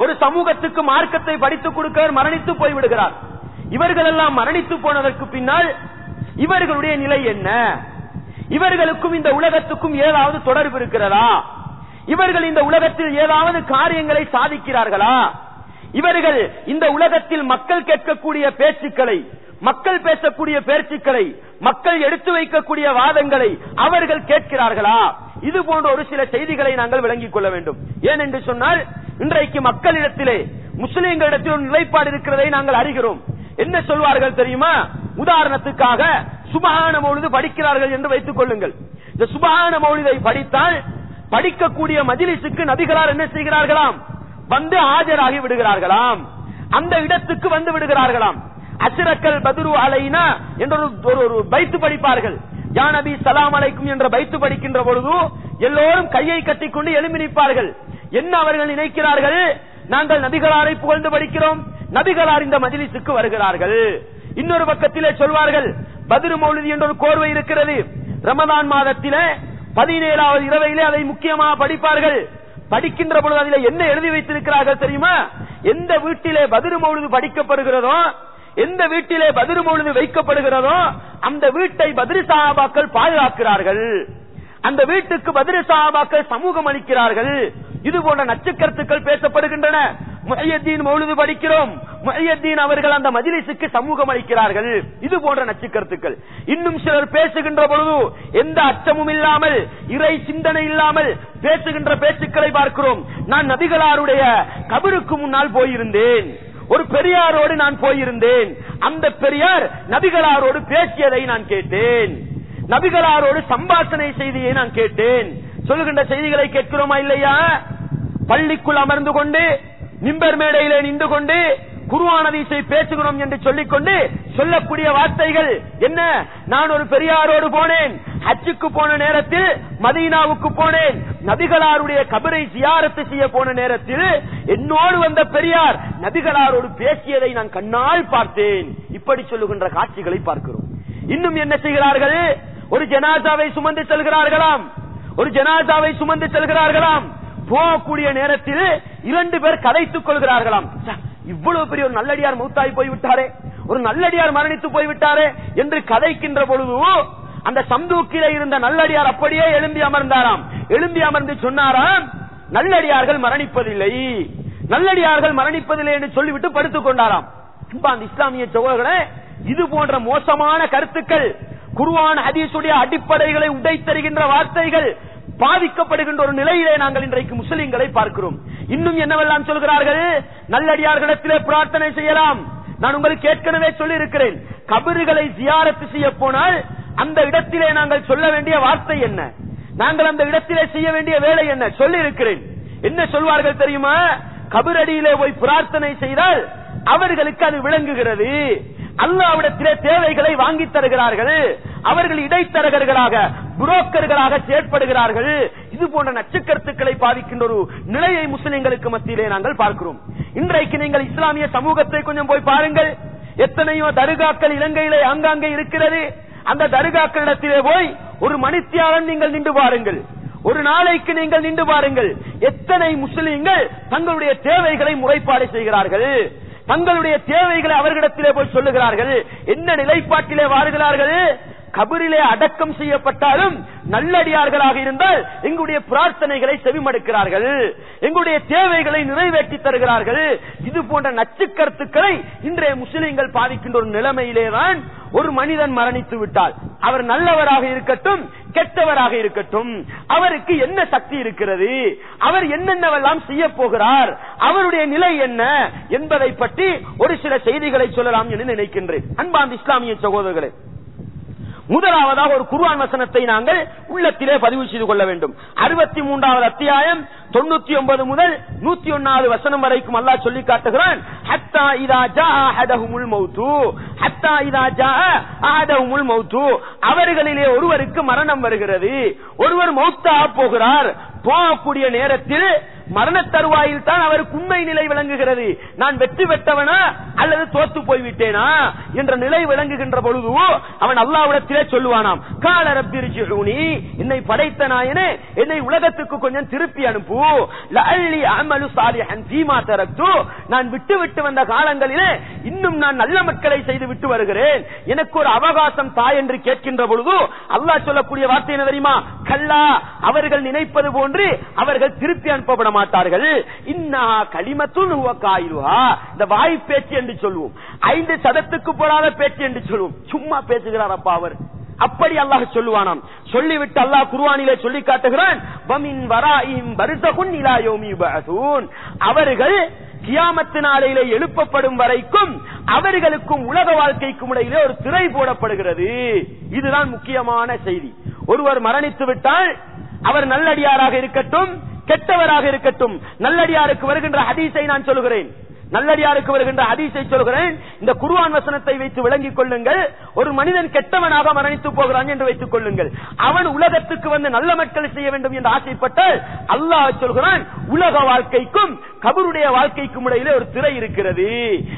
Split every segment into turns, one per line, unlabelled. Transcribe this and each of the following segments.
ஒரு சமூகத்துக்கு மார்க்கத்தை படித்துக் கொடுக்க மரணித்து போய்விடுகிறார். இவர்கள் எல்லாம் மரணித்து போனதற்கு பின்னால் இவர்களுடைய நிலை என்ன? இவர்களுக்கும் இந்த உலகத்துக்கும் ஏதாவது தொடர்பு இருக்கிறதா? இவர்கள் இந்த உலகத்தில் ஏதாவது காரியங்களை சாதிக்கிறார்களா? இவர்கள் இந்த உலகத்தில் மக்கள் கேட்கக்கூடிய பேச்சுக்களை, மக்கள் பேசக்கூடிய பேச்சுக்களை, மக்கள் எடுத்து வைக்கக்கூடிய வாதங்களை அவர்கள் கேட்கிறார்களா? இது போன்ற ஒரு சில செய்திகளை நாங்கள் விளங்கிக் கொள்ள வேண்டும். ஏனென்று சொன்னால் இன்றைக்கு மக்களிடத்திலே, முஸ்லிம்களிடத்தில் ஒரு நிலைப்பாடு இருக்கிறதை நாங்கள் அறிகிறோம். என்ன சொல்வார்கள் தெரியுமா? உதாரணத்துக்காக சுபஹான மௌலிது படிக்கிறார்கள் என்று வைத்துக் கொள்ளுங்கள். இந்த சுபஹான மௌலிதை படித்தால் படிக்கக்கூடிய மஜ்லிஸுக்கு நபிகளார் என்ன செய்கிறார்களாம்? வந்து ஆஜராகி விடுகிறார்களாம். அந்த இடத்துக்கு வந்து விடுகிறார்களாம். அஷ்ரக்கல் பத்ரு அலைனா என்ற ஒரு பைத்து படிப்பார்கள். யா நபி ஸலாம் அலைக்கும் என்ற பைத்து படிக்கின்ற பொழுது எல்லோரும் கையை கட்டிக்கொண்டு எழும்பி நிற்பார்கள். என்ன அவர்கள் நினைக்கிறார்கள்? நாங்கள் நபிகளாரை புகழ்ந்து படிக்கிறோம், நபிகளார் இந்த மஜ்லிஸுக்கு வருகிறார்கள். இன்னொரு பக்கத்திலே சொல்வார்கள், பத்ரு மௌலிது என்ற ஒரு கோர்வை இருக்கிறது. ரமதான் மாதத்திலே 17வது இரவையிலே அதை முக்கியமாக படிப்பார்கள். படிக்கின்ற பொழுது அதில் என்ன எழுதி வைத்திருக்கிறார்கள் தெரியுமா? எந்த வீட்டிலே பத்ரு மௌலிது படிக்கப்படுகிறதோ, எந்த வீட்டிலே பத்ரு மௌலிது வைக்கப்படுகிறதோ அந்த வீட்டை பத்ரு சஹாபாக்கள் பாதுகாக்கிறார்கள், அந்த வீட்டுக்கு பத்ரு சஹாபாக்கள் சமூகம் அளிக்கிறார்கள். இது போன்ற நச்சுக்கருத்துக்கள் பேசப்படுகின்றன. முஹையத்தீன் மௌலிது படிக்கிறோம், முஹையத்தீன் அவர்கள் அந்த மஜ்லிஸுக்கு சமூகம் அளிக்கிறார்கள். இது போன்ற நச்சுக்கருத்துக்கள். இன்னும் சிலர் பேசுகின்ற பொழுது எந்த அச்சமும் இல்லாமல், இறை சிந்தனை இல்லாமல் பேசுகின்ற பேச்சுக்களை பார்க்கிறோம். நான் நபிகளாருடைய கபருக்கு முன்னால் போயிருந்தேன், ஒரு பெரியாரோடு நான் போயிருந்தேன், அந்த பெரியார் நபிகளாரோடு பேசியதை நான் கேட்டேன், நபிகளாரோடு சம்பாஷணை செய்தியை நான் கேட்டேன். சொல்லுகின்ற செய்திகளை கேட்கிறோமா இல்லையா? பள்ளிக்குள் அமர்ந்து கொண்டு மிம்பர் மேடையிலே நின்று கொண்டு குர்ஆன் ஹதீஸை பேசுகிறோம் என்று சொல்லிக்கொண்டு சொல்லக்கூடிய வார்த்தைகள் என்ன? நான் ஒரு பெரியாரோடு போனேன், ஹஜ்ஜுக்கு போன நேரத்தில் மதீனாவுக்கு போனேன், நபிகளாருடைய கபரை ஜியாரத்து செய்ய போன நேரத்தில் என்னோடு வந்த பெரியார் நபிகளாரோடு பேசியதை நான் கண்ணால் பார்த்தேன். இப்படி சொல்லுகின்ற காட்சிகளை பார்க்கிறோம். இன்னும் என்ன செய்கிறார்கள்? ஒரு ஜனாசாவை சுமந்து செல்கிறார்களாம், ஒரு ஜனாசாவை சுமந்து செல்கிறார்களாம். போகக்கூடிய நேரத்தில் 2 பேர் கதைத்துக் கொள்கிறார்களாம். இவ்வளவு பெரிய ஒரு நல்லடியார் மௌத்தாய் போய்விட்டாரே, ஒரு நல்லடியார் மரணித்து போய்விட்டாரே என்று கதைக்கின்ற பொழுது அந்த சந்தூக்கிலே இருந்த நல்லடியார் அப்படியே எழும்பி அமர்ந்தாராம். எழும்பி அமர்ந்து சொன்னாராம், நல்லடியார்கள் மரணிப்பதில்லை, நல்லடியார்கள் மரணிப்பதில்லை என்று சொல்லிவிட்டு படுத்துக் கொண்டாராம். அந்த இஸ்லாமிய சகோதரர்களே, இது போன்ற மோசமான கருத்துக்கள், குர்ஆன் ஹதீஸுடைய அடிப்படைகளை உடைத்தருகின்ற வார்த்தைகள் பாதிக்கப்படுகின்ற ஒரு நிலையிலே நாங்கள் இன்றைக்கு முஸ்லிம்களை பார்க்கிறோம். இன்னும் என்னவெல்லாம் சொல்கிறார்கள்? நல்லடியார்களிடத்திலே பிரார்த்தனை செய்யலாம். நான் உங்களுக்கு ஏற்கனவே சொல்லி இருக்கிறேன், கபறுகளை ஜியாரத்து செய்ய போனால் அந்த இடத்திலே நாங்கள் சொல்ல வேண்டிய வார்த்தை என்ன, நாங்கள் அந்த இடத்திலே செய்ய வேண்டிய வேலை என்ன சொல்லி இருக்கிறேன். என்ன சொல்வார்கள் தெரியுமா? கபரடியிலே போய் பிரார்த்தனை செய்தால் அவர்களுக்கு அது விளங்குகிறது, அல்லாஹ்விடத்திலே தேவைகளை வாங்கி தருகிறார்கள், அவர்கள் இடைத்தரகர்களாக புரோக்கர்களாக செயற்படுகிறார்கள். இது போன்ற நச்சுக்கருத்துக்களை பாதிக்கின்ற ஒரு நிலையை முஸ்லிம்களுக்கு மத்தியிலே நாங்கள் பார்க்கிறோம். இன்றைக்கு நீங்கள் இஸ்லாமிய சமூகத்தை கொஞ்சம் போய் பாருங்கள். எத்தனையோ தர்காக்கள் இலங்கையிலே ஆங்காங்கே இருக்கிறது. அந்த தர்காக்களிடத்திலே போய் ஒரு மணித்தியாலம் நீங்கள் நின்று பாருங்கள், ஒரு நாளைக்கு நீங்கள் நின்று பாருங்கள். எத்தனை முஸ்லிம்கள் தங்களுடைய தேவைகளை முறைப்பாடு செய்கிறார்கள், தங்களுடைய தேவைகளை அவர்களிடத்திலே போய் சொல்லுகிறார்கள். என்ன நிலைப்பாட்டிலே வாருகிறார்கள்? கபரிலே அடக்கம் செய்யப்பட்டாலும் நல்லடியார்களாக இருந்தால் எங்களுடைய பிரார்த்தனைகளை செவிமடுக்கிறார்கள், எங்களுடைய தேவைகளை நிறைவேற்றி தருகிறார்கள். இது போன்ற நச்சுக்கருத்துக்களை இன்றைய முஸ்லிம்கள் பாதிக்கின்ற ஒரு நிலைமையிலேதான் ஒரு மனிதன் மரணித்து விட்டால், அவர் நல்லவராக இருக்கட்டும் கெட்டவராக இருக்கட்டும், அவருக்கு என்ன சக்தி இருக்கிறது, அவர் என்னென்னவெல்லாம் செய்ய போகிறார், அவருடைய நிலை என்ன என்பதை பற்றி ஒரு சில செய்திகளை சொல்லலாம் என்று நினைக்கின்றேன். அன்பார்ந்த இஸ்லாமிய சகோதரர்களே, முதலாவதாக ஒரு குர்ஆன் வசனத்தை நாங்கள் உள்ளத்திலே பதிவு செய்து கொள்ள வேண்டும். 63வது அத்தியாயம் 99 முதல் 101வது வசனம் வரைக்கும் அல்லாஹ் சொல்லி காட்டுகிறான், ஹத்தா இதா ஜா அஹதஹுமுல் மௌது, ஹத்தா இதா ஜா அஹதஹுமுல் மௌது, அவர்களிலே ஒருவருக்கு மரணம் வருகிறது, ஒருவர் மௌத்தா போகிறார், போகக்கூடிய நேரத்தில் மரண தருவாயில் தான் அவருக்கு உண்மை நிலை விளங்குகிறது. நான் வெற்றி பெற்றவனா அல்லது தோத்து போய்விட்டேனா என்ற நிலை விளங்குகின்ற பொழுது அவன் அல்லாஹ்விடத்திலே சொல்லுவானாம், கால ரப்பிர்ஜிஊனி, என்னை படைத்த நாயனே என்னை உலகத்துக்கு கொஞ்சம் திருப்பி அனுப்பு, லஅல்லி அமலு சாலிஹன் ஃபீமா தரக்து, நான் விட்டு விட்டு வந்த காலங்களிலே இன்னும் நான் நல்ல மக்களை செய்து விட்டு வருகிறேன், எனக்கு ஒரு அவகாசம் தா என்று கேட்கின்ற பொழுது அல்லாஹ் சொல்லக்கூடிய வார்த்தை என்ன தெரியுமா? கல்லா, அவர்கள் நினைப்பது போன்று அவர்கள் திருப்பி அனுப்பப்பட மாட்டார்கள். இன்னா கலிமத்துன் ஹுவ காயிலுஹா, இந்த வாய் பேச்சு என்று சொல்லுவோம், 5 சதத்துக்கு போடாத பேச்சு என்று சொல்லுவோம். சும்மா பேசுகிறார் அப்பா அவர், அப்படி அல்லாஹ் சொல்லுவானாம். சொல்லிவிட்டு அல்லாஹ் குர்ஆனிலே சொல்லி காட்டுகிறான், வமின் வராஇஹிம் பர்ஸகுன் இலா யௌமி யுபஅஸூன், அவர்கள் கியாமத்து நாளையிலே எழுப்பப்படும் வரைக்கும் அவர்களுக்கும் உலக வாழ்க்கைக்கும் இடையிலே ஒரு திரை போடப்படுகிறது. இதுதான் முக்கியமான செய்தி. ஒருவர் மரணித்து விட்டால் அவர் நல்லடியாராக இருக்கட்டும் கெட்டவராக இருக்கட்டும், நல்லடியாருக்கு வருகின்ற ஹதீஸை நான் சொல்கிறேன், நல்லடியாருக்கு வருகின்ற ஹதீஸை சொல்கிறேன். இந்த குர்ஆன் வசனத்தை வைத்து விளங்கிக் கொள்ளுங்கள். ஒரு மனிதன் கெட்டவனாக மரணித்து போகிறான் என்று வைத்துக் கொள்ளுங்கள். அவன் உலகத்துக்கு வந்து நல்ல மக்கள் செய்ய வேண்டும் என்று ஆசைப்பட்டால் அல்லாஹ் சொல்கிறான், உலக வாழ்க்கைக்கும் கபருடைய வாழ்க்கைக்கும் இடையிலே ஒரு திரை இருக்கிறது.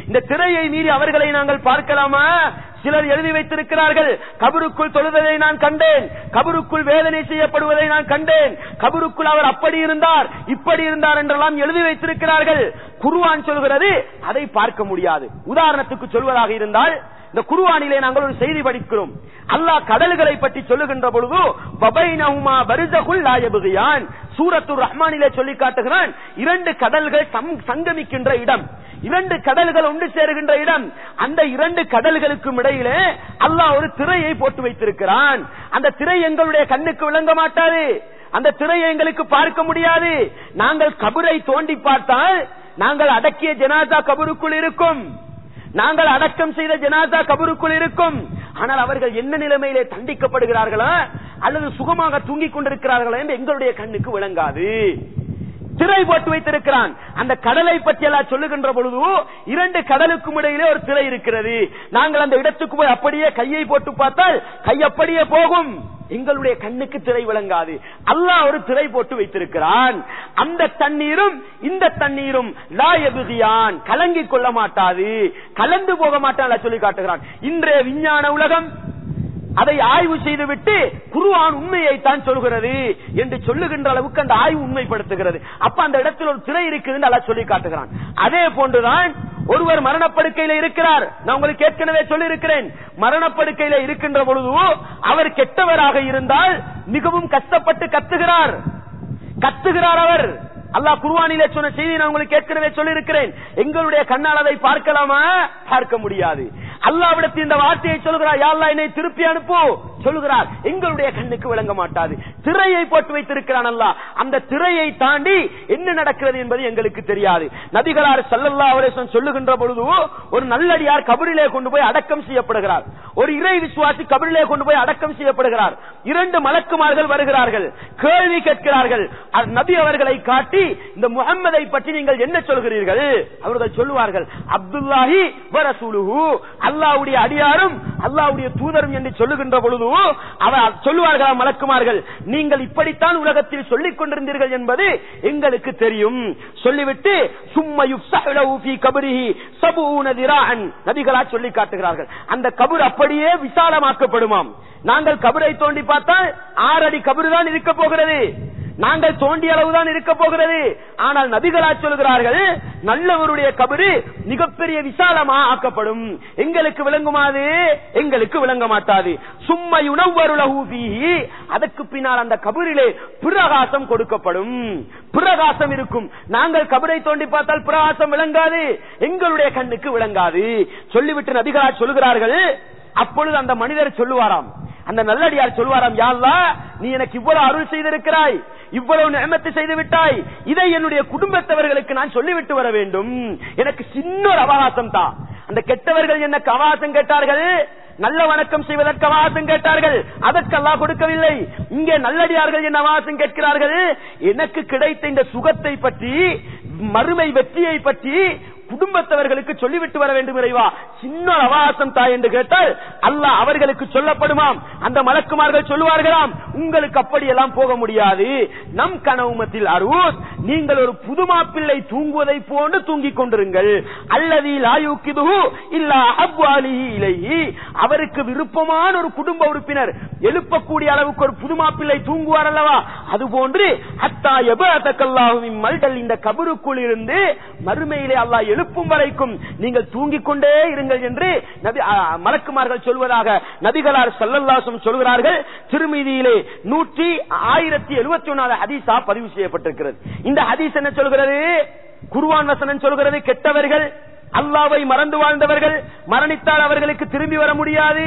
இந்த திரையை மீறி அவர்களை நாங்கள் பார்க்கலாமா? சிலர் எழுதி வைத்திருக்கிறார்கள், கபருக்குள் தொழுவதை நான் கண்டேன், கபருக்குள் வேதனை செய்யப்படுவதை நான் கண்டேன், கபருக்குள் அவர் அப்படி இருந்தார் இப்படி இருந்தார் என்றெல்லாம் எழுதி வைத்திருக்கிறார்கள். குர்ஆன் சொல்கிறது அதை பார்க்க முடியாது. உதாரணத்துக்கு சொல்வதாக இருந்தால், இந்த குர்ஆனிலே நாங்கள் ஒரு செய்தி படிக்கிறோம். அல்லாஹ் கடல்களை பற்றி சொல்லுகின்ற பொழுது பபைனஹுமா பர்ஸகுல் லா யப்கியான், சூரத்துர் ரஹ்மானிலே சொல்லி காட்டுகிறான், 2 கடல்கள் சங்கமிக்கின்ற இடம், 2 கடல்கள் ஒன்று சேருகின்ற இடம். அந்த 2 கடல்களுக்கும் இடையிலே அல்லாஹ் ஒரு திரையை போட்டு வைத்திருக்கிறான். அந்த திரை எங்களுடைய கண்ணுக்கு விளங்க மாட்டாது, அந்த திரையை எங்களுக்கு பார்க்க முடியாது. நாங்கள் கபரை தோண்டி பார்த்தால் நாங்கள் அடக்கிய ஜனாசா கபருக்குள் இருக்கும், நாங்கள் அடக்கம் செய்த ஜனாசா கபருக்குள் இருக்கும். ஆனால் அவர்கள் என்ன நிலைமையிலே தண்டிக்கப்படுகிறார்களா அல்லது சுகமாக தூங்கிக் கொண்டிருக்கிறார்களா என்று எங்களுடைய கண்ணுக்கு விளங்காது. திரை போட்டு வைத்திருக்கிறான். அந்த கடலை பற்றி எல்லாம் சொல்லுகின்ற பொழுது 2 கடலுக்கும் இடையிலே ஒரு திரை இருக்கிறது. நாங்கள் அந்த இடத்துக்கு போய் அப்படியே கையை போட்டு பார்த்தால் கை அப்படியே போகும், எங்களுடைய கண்ணுக்கு திரை விளங்காது. அல்லாஹ் ஒரு திரை போட்டு வைத்திருக்கிறான். அந்த தண்ணீரும் இந்த தண்ணீரும் லா யப்கியான், கலங்கிக் கொள்ள மாட்டாது, கலந்து போக மாட்டான் சொல்லி காட்டுகிறான். இன்றைய விஞ்ஞான உலகம் அதை ஆய்வு செய்துவிட்டு குர்ஆன் உண்மையை தான் சொல்கிறது என்று சொல்லுகின்ற அளவுக்கு அந்த ஆய்வு உண்மைப்படுத்துகிறது. அப்ப அந்த இடத்தில் ஒரு திரை இருக்குது அல்லாஹ் சொல்லி காட்டுகிறான். அதே போன்றுதான் ஒருவர் மரணப்படுக்கையில இருக்கிறார். நான் உங்களுக்கு ஏற்கனவே சொல்லி இருக்கிறேன், மரணப்படுக்கையில இருக்கின்ற பொழுது அவர் கெட்டவராக இருந்தால் மிகவும் கஷ்டப்பட்டு கத்துகிறார் அவர். அல்லாஹ் குர்ஆனிலே சொன்ன செய்தி நான் உங்களுக்கு ஏற்கனவே சொல்லி இருக்கிறேன். எங்களுடைய கண்ணால் அதை பார்க்கலாமா? பார்க்க முடியாது. அல்லாஹ்விடத்தில் இந்த வார்த்தையை சொல்கிறார், யா அல்லாஹ் என்னை திருப்பி அனுப்பு சொல்கிறார், எங்களுடைய கண்ணுக்கு விளங்க மாட்டாது. திரையை போட்டு வைத்திருக்கிறான் அல்லாஹ். அந்த திரையை தாண்டி என்ன நடக்கிறது என்பது எங்களுக்கு தெரியாது. நபிகளார் ஸல்லல்லாஹு அலைஹி வஸல்லம் சொல்லுகின்ற பொழுது ஒரு நல்லடியார் கபரிலே கொண்டு போய் அடக்கம் செய்யப்படுகிறார், ஒரு இறை விசுவாசி கபரிலே கொண்டு போய் அடக்கம் செய்யப்படுகிறார். 2 மலக்குமார்கள் வருகிறார்கள், கேள்வி கேட்கிறார்கள். நபி அவர்களை காட்டி இந்த முஹம்மதை பற்றி நீங்கள் என்ன சொல்கிறீர்கள்? அவர்கள் சொல்லுவார்கள், அப்துல்லாஹி வ ரசூலுஹு, அல்லாஹ்வுடைய அடியாரும் அல்லாஹ்வுடைய தூதரும் என்று சொல்லுகின்ற பொழுது அவர் சொல்லுவார்கள், மலக்குமார்கள், நீங்கள் இப்படித்தான் உலகத்தில் சொல்லிக் கொண்டிருந்தீர்கள் என்பது எங்களுக்கு தெரியும். சொல்லிவிட்டு சும்ம யுஃப்ஸஹு லஹு ஃபீ கப்ரிஹி 70 திராஅன், நபிகளா சொல்லி காட்டுகிறார்கள். அந்த கபர் அப்படியே விசாலமாக்கப்படுமாம். நாங்கள் கபரை தோண்டி பார்த்தால் 6 அடி கபர் தான் இருக்க போகிறது, நாங்கள் தோண்டிய அளவுதான் இருக்க போகிறது. ஆனால் நபிகளா சொல்கிறார்கள், நல்லவருடைய கபரு மிகப்பெரிய விசாலமா ஆக்கப்படும். எங்களுக்கு விளங்குமாது? எங்களுக்கு விளங்க மாட்டாது. சும்ம யுனவ்வரு லஹு ஃபீஹி, அதற்கு பின்னால் அந்த கபரிலே பிரகாசம் கொடுக்கப்படும், பிரகாசம் இருக்கும். நாங்கள் கபரை தோண்டி பார்த்தால் பிரகாசம் விளங்காது, எங்களுடைய கண்ணுக்கு விளங்காது. சொல்லிவிட்டு நபிகளா சொல்கிறார்கள், அப்பொழுது அந்த மனிதர் சொல்லுவாராம், அந்த நல்லடியார் சொல்வாராம், யா அல்லாஹ் நீ எனக்கு இவ்வளவு அருள் செய்திருக்கிறாய், இவ்வளவு நிஅமத்து செய்து விட்டாய், இதை என்னுடைய குடும்பத்தவர்களுக்கு நான் சொல்லிவிட்டு வர வேண்டும், எனக்கு சின்ன ஒரு அவகாசம் தான். அந்த கெட்டவர்கள் எனக்கு அவகாசம் கேட்டார்கள், நல்ல வணக்கம் செய்வதற்கு அவகாசம் கேட்டார்கள், அதற்கு அல்லாஹ் கொடுக்கவில்லை. இங்கே நல்லடியார்கள் என்ன அவகாசம் கேட்கிறார்கள், எனக்கு கிடைத்த இந்த சுகத்தை பற்றி, மறுமை வெற்றியை பற்றி குடும்பத்தவர்களுக்கு சொல்லிவிட்டு வர வேண்டும் இறைவா, சின்ன அவகாசம் தாய் என்று கேட்டால் அல்லாஹ் அவர்களுக்கு சொல்லப்படுமாம், அந்த மலக்குமார்கள் சொல்லுவார்களாம், உங்களுக்கு அப்படியெல்லாம் போக முடியாது. நம் கனவுமத்தில் அருள், நீங்கள் ஒரு புதுமா பிள்ளை தூங்குவதை போன்று தூங்கிக் கொண்டிருங்கள். அல்லது லாயுக்கிதுஹு இல்லா அஹ்வாலிஹி இலைஹி, அவருக்கு விருப்பமான ஒரு குடும்ப உறுப்பினர் எழுப்பக்கூடிய அளவுக்கு ஒரு புதுமா பிள்ளை தூங்குவார் அல்லவா, அதுபோன்று ஹத்தா யபஅதகல்லாஹு மின் மல்தல், இந்த கபருக்குள் இருந்து மறுமையிலே அல்லாஹ் எழுப்பும் வரைக்கும் நீங்கள் தூங்கிக் கொண்டே இருங்கள் என்று மலக்குமார்கள் சொல்வதாக நபிகளார் ஸல்லல்லாஹு அலைஹி வஸல்லம் சொல்கிறார்கள். திருமிதியிலே 1071 ஹதீஸா பதிவு செய்யப்பட்டிருக்கிறது. இந்த ஹதீஸ் என்ன சொல்கிறது? குர்ஆன் வசனம் சொல்கிறது, கெட்டவர்கள் அல்லாஹ்வை மறந்து வாழ்ந்தவர்கள் மரணித்தால் அவர்களுக்கு திரும்பி வர முடியாது.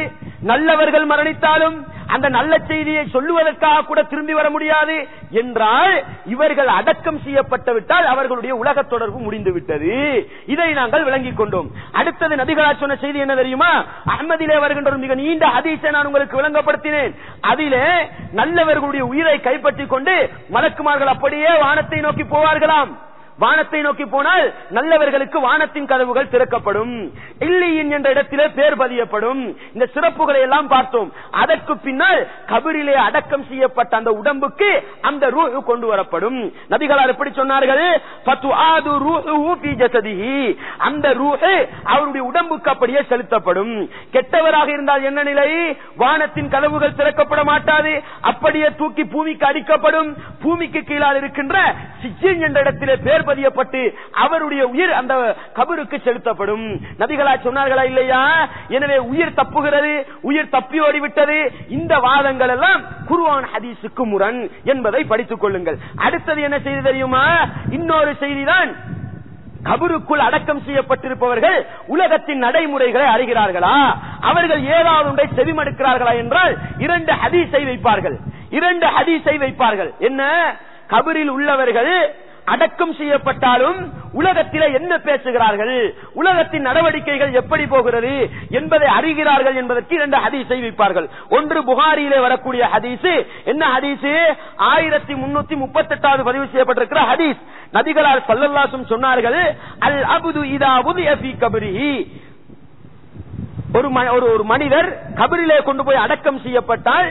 நல்லவர்கள் மரணித்தாலும் அந்த நல்ல செய்தியை சொல்லுவதற்காக கூட திரும்பி வர முடியாது என்றால், இவர்கள் அடக்கம் செய்யப்பட்டு விட்டால் அவர்களுடைய உலக தொடர்பு முடிந்து விட்டது. இதை நாங்கள் விளங்கிக் கொண்டோம். அடுத்தது நபிகளார் சொன்ன செய்தி என்ன தெரியுமா? அஹ்மதிலே வருகின்ற ஒரு மிக நீண்ட ஹதீஸை நான் உங்களுக்கு விளங்கப்படுத்தினேன். அதிலே நல்லவர்களுடைய உயிரை கைப்பற்றிக் கொண்டு மலக்குமார்கள் அப்படியே வானத்தை நோக்கி போவார்களாம். வானத்தை நோக்கி போனால் நல்லவர்களுக்கு வானத்தின் கதவுகள் திறக்கப்படும், இல்லியின் என்ற இடத்திலே பேர் பதியப்படும். இந்த சிறப்புகளை எல்லாம் பார்த்தோம். அதற்கு பின்னால் கபரிலே அடக்கம் செய்யப்பட்ட அந்த உடம்புக்கு அந்த ரூஹ் கொண்டு வரப்படும். நபிகளார் எப்படி சொன்னார்கள்? ஃபதுஆது ரூஹு ஃபீ ஜஸதிஹி, அந்த ரூஹ் அவருடைய உடம்புக்கு அப்படியே செலுத்தப்படும். கெட்டவராக இருந்தால் என்ன நிலை? வானத்தின் கதவுகள் திறக்கப்பட மாட்டாது, அப்படியே தூக்கி பூமிக்கு அடிக்கப்படும். பூமிக்கு கீழால் இருக்கின்ற சிஜ்ஜின் என்ற இடத்திலே பேர் பதியப்பட்டு அவருடைய உயிர் அந்த கபருக்கு செலுத்தப்படும். நபிகளா சொன்னார்களா இல்லையா? எனவே உயிர் தப்புகிறது, உயிர் தப்பி ஓடிவிட்டது. இந்த வாதங்கள் எல்லாம் குர்ஆன் ஹதீஸுக்கு முரண் என்பதை படித்துக் கொள்ளுங்கள். அடுத்தது என்ன செய்தி தெரியுமா? இன்னொரு செய்திதான், கபருக்குள் அடக்கம் செய்யப்பட்டிருப்பவர்கள் உலகத்தின் நடைமுறைகளை அறிகிறார்களா, அவர்கள் ஏதாவது ஒன்றை செவிமடுக்கிறார்களா என்றால் 2 ஹதீஸை வைப்பார்கள். 2 ஹதீஸை வைப்பார்கள். என்ன? கபரில் உள்ளவர்கள் அடக்கம் செய்யப்பட்டாலும் உலகத்திலே என்ன பேசுகிறார்கள், உலகத்தின் நடவடிக்கைகள் எப்படி போகிறது என்பதை அறிகிறார்கள் என்பதற்கு 2 ஹதீஸை வைப்பார்கள். ஒன்று புகாரியிலே வரக்கூடிய ஹதீஸ். என்ன ஹதீஸ்? 1338 பதிவு செய்யப்பட்டிருக்கிற ஹதீஸ். நபிகளார் ஸல்லல்லாஹு அலைஹி வஸல்லம் சொன்னார்கள், அல் அப்து இதா உதிய ஃபீ கப்ரிஹி, ஒரு மனிதர் கபரிலே கொண்டு போய் அடக்கம் செய்யப்பட்டால்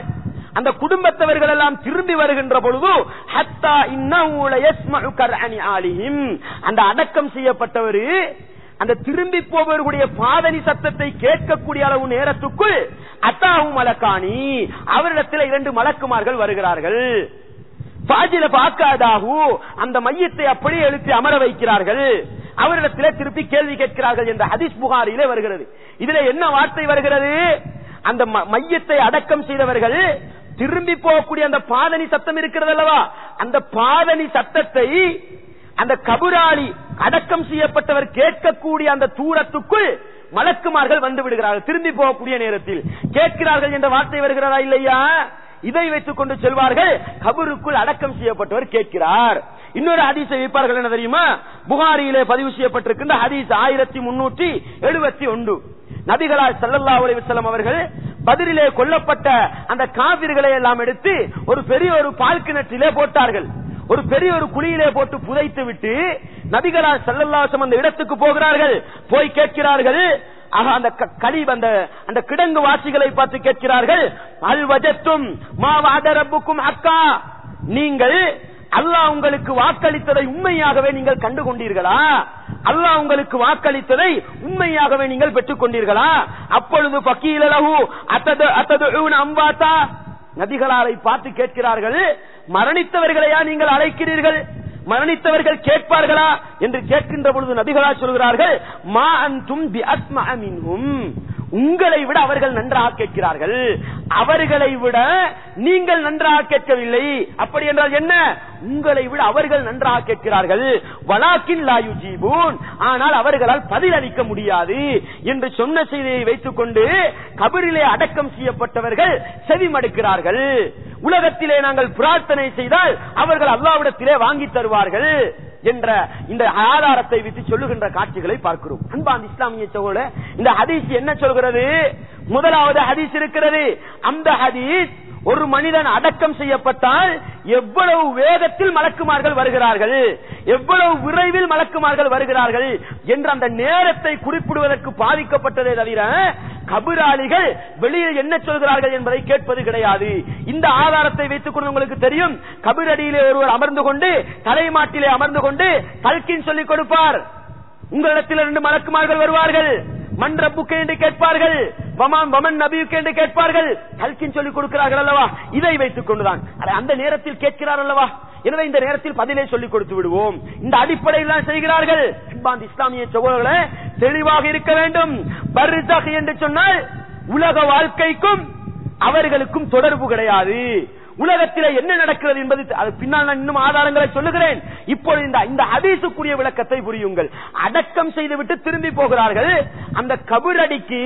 அந்த குடும்பத்தவர்கள் எல்லாம் திரும்பி வருகின்ற பொழுது ஹத்தா இன்னஹு லயஸ்மஉ கர்அனி ஆலிஹிம், அந்த அடக்கம் செய்யப்பட்டவர் அந்த திரும்பி போவர்களுடைய பாதணி சத்தத்தை கேட்கக்கூடிய அளவு நேரத்துக்குள் அத்தாஹு மலக்கானி, அவரிடத்தில் 2 மலக்குமார்கள் வருகிறார்கள். பாஜில பாக்காதாஹு, அந்த மையத்தை அப்படியே எழுப்பி அமர வைக்கிறார்கள். அவரிடத்திலே திருப்பி கேள்வி கேட்கிறார்கள் என்ற ஹதீஸ் புகாரியிலே வருகிறது. இதுல என்ன வார்த்தை வருகிறது? அந்த மையத்தை அடக்கம் செய்தவர்கள் திரும்பி போகக்கூடிய அந்த பாதணி சத்தம் இருக்கிறது அல்லவா, அந்த பாதணி சத்தத்தை அந்த கபுராளி அடக்கம் செய்யப்பட்டவர் கேட்கக்கூடிய அந்த தூரத்துக்குள் மலக்குமார்கள் வந்து விடுகிறார்கள். திரும்பி போகக்கூடிய நேரத்தில் கேட்கிறார்கள் என்ற வார்த்தை வருகிறதா இல்லையா? இதை வைத்துக் கொண்டு செல்வார்கள், கபருக்குள் அடக்கம் செய்யப்பட்டவர் கேட்கிறார். இன்னொரு ஹதீஸை வைப்பார்கள். என்ன தெரியுமா? புகாரியிலே பதிவு செய்யப்பட்டிருக்கின்ற ஹதீஸ் 1371. நபிகளார் ஸல்லல்லாஹு அலைஹி வஸல்லம் அவர்கள் பத்ரிலே கொல்லப்பட்ட அந்த காபிர்களை எல்லாம் எடுத்து ஒரு பெரிய ஒரு பால் கிணற்றிலே போட்டார்கள். ஒரு பெரிய ஒரு குழியிலே போட்டு புதைத்து விட்டு நபிகளார் ஸல்லல்லாஹு அலைஹி வஸல்லம் அந்த இடத்துக்கு போகிறார்கள். போய் கேட்கிறார்கள், அந்த கிடங்கு வாசிகளை பார்த்து கேட்கிறார்கள், அல் வஜத்தும் மா வஅத ரப்புக்கும் ஹக்கா, நீங்கள் அல்லாஹ் உங்களுக்கு வாக்களித்ததை உண்மையாகவே நீங்கள் கண்டு கொண்டீர்களா? அல்லாஹ் உங்களுக்கு வாக்களித்ததை உண்மையாகவே நீங்கள் பெற்றுக் கொண்டீர்களா? அப்பொழுது ஃபகீல லஹு அத்ததுஊன அம்வாதா, நபிகளாரை பார்த்து கேட்கிறார்கள், மரணித்தவர்களையா நீங்கள் அழைக்கிறீர்கள்? மரணித்தவர்கள் கேட்பார்களா என்று கேட்கின்ற பொழுது நபிகளார் சொல்கிறார்கள், மா அன்தும் பிஅஸ்மஅ மின்ஹும், உங்களை விட அவர்கள் நன்றாக கேட்கிறார்கள், அவர்களை விட நீங்கள் நன்றாக கேட்கவில்லை. அப்படி என்றால் என்ன? உங்களை விட அவர்கள் நன்றாக கேட்கிறார்கள். வலாக்கின் லா யுஜீபூன், ஆனால் அவர்களால் பதிலளிக்க முடியாது என்று சொன்ன செய்தியை வைத்துக் கொண்டு கபரிலே அடக்கம் செய்யப்பட்டவர்கள் செவிமடுக்கிறார்கள். உலகத்திலே நாங்கள் பிரார்த்தனை செய்தால் அவர்கள் அல்லாஹ்விடத்திலே வாங்கி தருவார்கள் என்ற இந்த ஆதாரத்தை வைத்து சொல்லுகின்ற காட்சிகளை பார்க்கிறோம். அன்பான இஸ்லாமிய சகோதரர்களே, இந்த ஹதீஸ் என்ன சொல்கிறது? முதலாவது ஹதீஸ் இருக்கிறது. அந்த ஹதீஸ் ஒரு மனிதன் அடக்கம் செய்யப்பட்டால் எவ்வளவு வேகத்தில் மலக்குமார்கள் வருகிறார்கள், எவ்வளவு விரைவில் மலக்குமார்கள் வருகிறார்கள் என்ற அந்த நேரத்தை குறிப்பிடுவதற்கு பாதிக்கப்பட்டதே தவிர கபராளிகள் வெளியில் என்ன சொல்கிறார்கள் என்பதை கேட்பது கிடையாது. இந்த ஆதாரத்தை வைத்துக் கொண்டு உங்களுக்கு தெரியும், கபரடியிலே ஒருவர் அமர்ந்து கொண்டு தலைமாட்டிலே அமர்ந்து கொண்டு தல்கீன் சொல்லிக் கொடுப்பார். உங்களிடத்தில் 2 மலக்குமார்கள் வருவார்கள், மன் ரப்புக்கு என்று கேட்பார்கள், வமன் நபியுக்கு என்று கேட்பார்கள், தல்கீன் சொல்லிக் கொடுக்கிறார்கள் அல்லவா. இதை வைத்துக் கொண்டுதான் அந்த நேரத்தில் கேட்கிறார் அல்லவா. எனவே இந்த நேரத்தில் பதிலை சொல்லிக் கொடுத்து விடுவோம். இந்த அடிப்படையில் தான் செய்கிறார்கள். இஸ்லாமிய சகோதரர்களே, தெளிவாக இருக்க வேண்டும். பர்ஸக் என்று சொன்னால் உலக வாழ்க்கைக்கும் அவர்களுக்கும் தொடர்பு கிடையாது. உலகத்தில் என்ன நடக்கிறது என்பது பின்னால் நான் இன்னும் ஆதாரங்களை சொல்லுகிறேன். இப்பொழுது இந்த ஹதீஸுக்குரிய விளக்கத்தை புரியுங்கள். அடக்கம் செய்துவிட்டு திரும்பி போகிறார்கள். அந்த கபரடிக்கு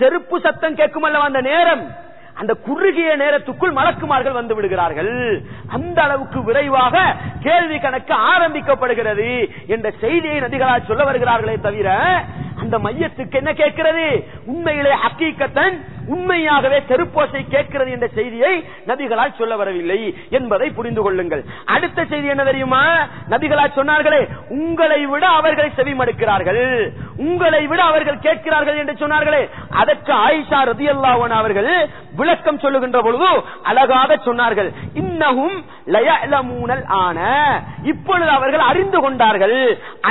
செருப்பு சத்தம் கேட்கும் அல்லவா, அந்த நேரம், அந்த குறுகிய நேரத்துக்குள் மலக்குமார்கள் வந்து விடுகிறார்கள். அந்த அளவுக்கு விரைவாக கேள்வி கணக்கு ஆரம்பிக்கப்படுகிறது என்ற செய்தியை நபிகளால் சொல்ல வருகிறார்களே தவிர அந்த மையத்துக்கு என்ன கேட்கிறது, உண்மையிலே ஹக்கீகத்தன் உண்மையாகவே செருப்போசை கேட்கிறது என்ற செய்தியை நபிகளால் சொல்ல வரவில்லை என்பதை புரிந்து கொள்ளுங்கள். அடுத்த செய்தி என்ன தெரியுமா, நபிகளால் சொன்னார்களே, உங்களை விட அவர்கள் செவிமடுக்கிறார்கள், உங்களை விட அவர்கள் கேட்கிறார்கள் என்று சொன்னார்களே, அதற்கு ஆயிஷா ரலியல்லாஹு அன்ஹா அவர்கள் விளக்கம் சொல்லுகின்ற பொழுது அழகாக சொன்னார்கள், இன்னஹும் லயஅலமூனல் ஆன, இப்பொழுது அவர்கள் அறிந்து கொண்டார்கள்,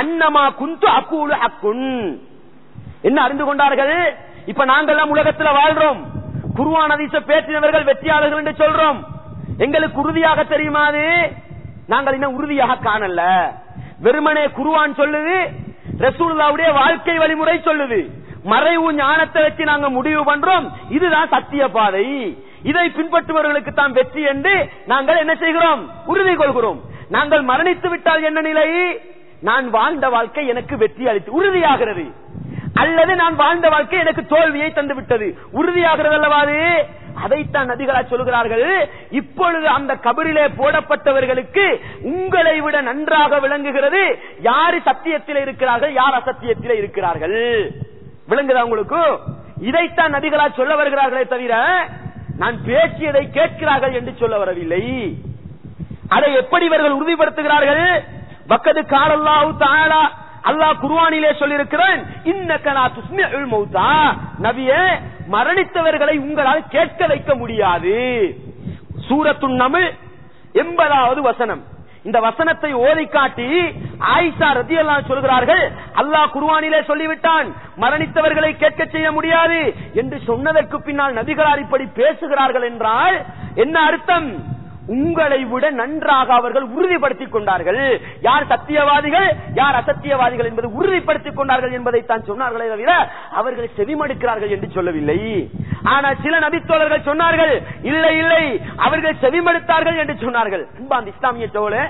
அன்னமா குந்து அகூலு ஹக்குன், என்ன அறிந்து கொண்டார்கள். இப்ப நாங்கள் உலகத்தில் வாழ்றோம், குர்ஆன் ஹதீஸை பேசினவர்கள் வெற்றியாளர்கள் என்று சொல்றோம். எங்களுக்கு உறுதியாக தெரியுமா? அது நாங்கள் இன்னும் உறுதியாக காணல. வெறுமனே குர்ஆன் சொல்லுது, ரசூலுல்லாஹ்வுடைய வாழ்க்கை வழிமுறை சொல்லுது, மறைவு ஞானத்தை வச்சு நாங்க முடிவு பண்றோம், இதுதான் சத்திய பாதை, இதை பின்பற்றுபவர்களுக்கு தான் வெற்றி என்று நாங்கள் என்ன செய்கிறோம், உறுதி கொள்கிறோம். நாங்கள் மரணித்து விட்டால் என்ன நிலை, நான் வாழ்ந்த வாழ்க்கை எனக்கு வெற்றி அளித்து உறுதியாகிறது, அல்லது நான் வாழ்ந்த வாழ்க்கை எனக்கு தோல்வியை தந்து விட்டது உறுதியாகிறது அல்லவாது. அதைத்தான் நபிகளார் சொல்கிறார்கள், இப்பொழுது அந்த கபரிலே போடப்பட்டவர்களுக்கு உங்களை விட நன்றாக விளங்குகிறது யார் சத்தியத்தில் இருக்கிறார்கள், யார் அசத்தியத்தில் இருக்கிறார்கள். விளங்குதா உங்களுக்கு? இதைத்தான் நபிகளார் சொல்ல வருகிறார்களே தவிர நான் பேசியதை கேட்கிறார்கள் என்று சொல்ல வரவில்லை. அதை எப்படி இவர்கள் உறுதிப்படுத்துகிறார்கள்? வக்கது காலல்லாஹு தஆலா, அல்லாஹ் குர்ஆனிலே சொல்லியிருக்கிறான், இன்னக லா துஸ்மிஉல் மௌதா, நபியே மரணித்தவர்களை உங்களால் கேட்க வைக்க முடியாது. சூரத்துன் நம்ல் 80வது வசனம். இந்த வசனத்தை ஓதி காட்டி ஆயிஷா ரலியல்லாஹு அன்ஹா சொல்கிறார்கள், அல்லாஹ் குர்ஆனிலே சொல்லிவிட்டான் மரணித்தவர்களை கேட்க செய்ய முடியாது என்று சொன்னதற்கு பின்னால் நபிகளார் இப்படி பேசுகிறார்கள் என்றால் என்ன அர்த்தம்? உங்களை விட நன்றாக அவர்கள் உறுதிப்படுத்திக் கொண்டார்கள், யார் சத்தியவாதிகள் யார் அசத்தியவாதிகள் என்பதை உறுதிப்படுத்திக் கொண்டார்கள் என்பதை தான் சொன்னார்களே தவிர அவர்கள் செவிமடுக்கிறார்கள் என்று சொல்லவில்லை. ஆனால் சில நபித்தோழர்கள் சொன்னார்கள், இல்லை இல்லை அவர்கள் செவிமடுத்தார்கள் என்று சொன்னார்கள். அன்பார்ந்த இஸ்லாமிய தோழே,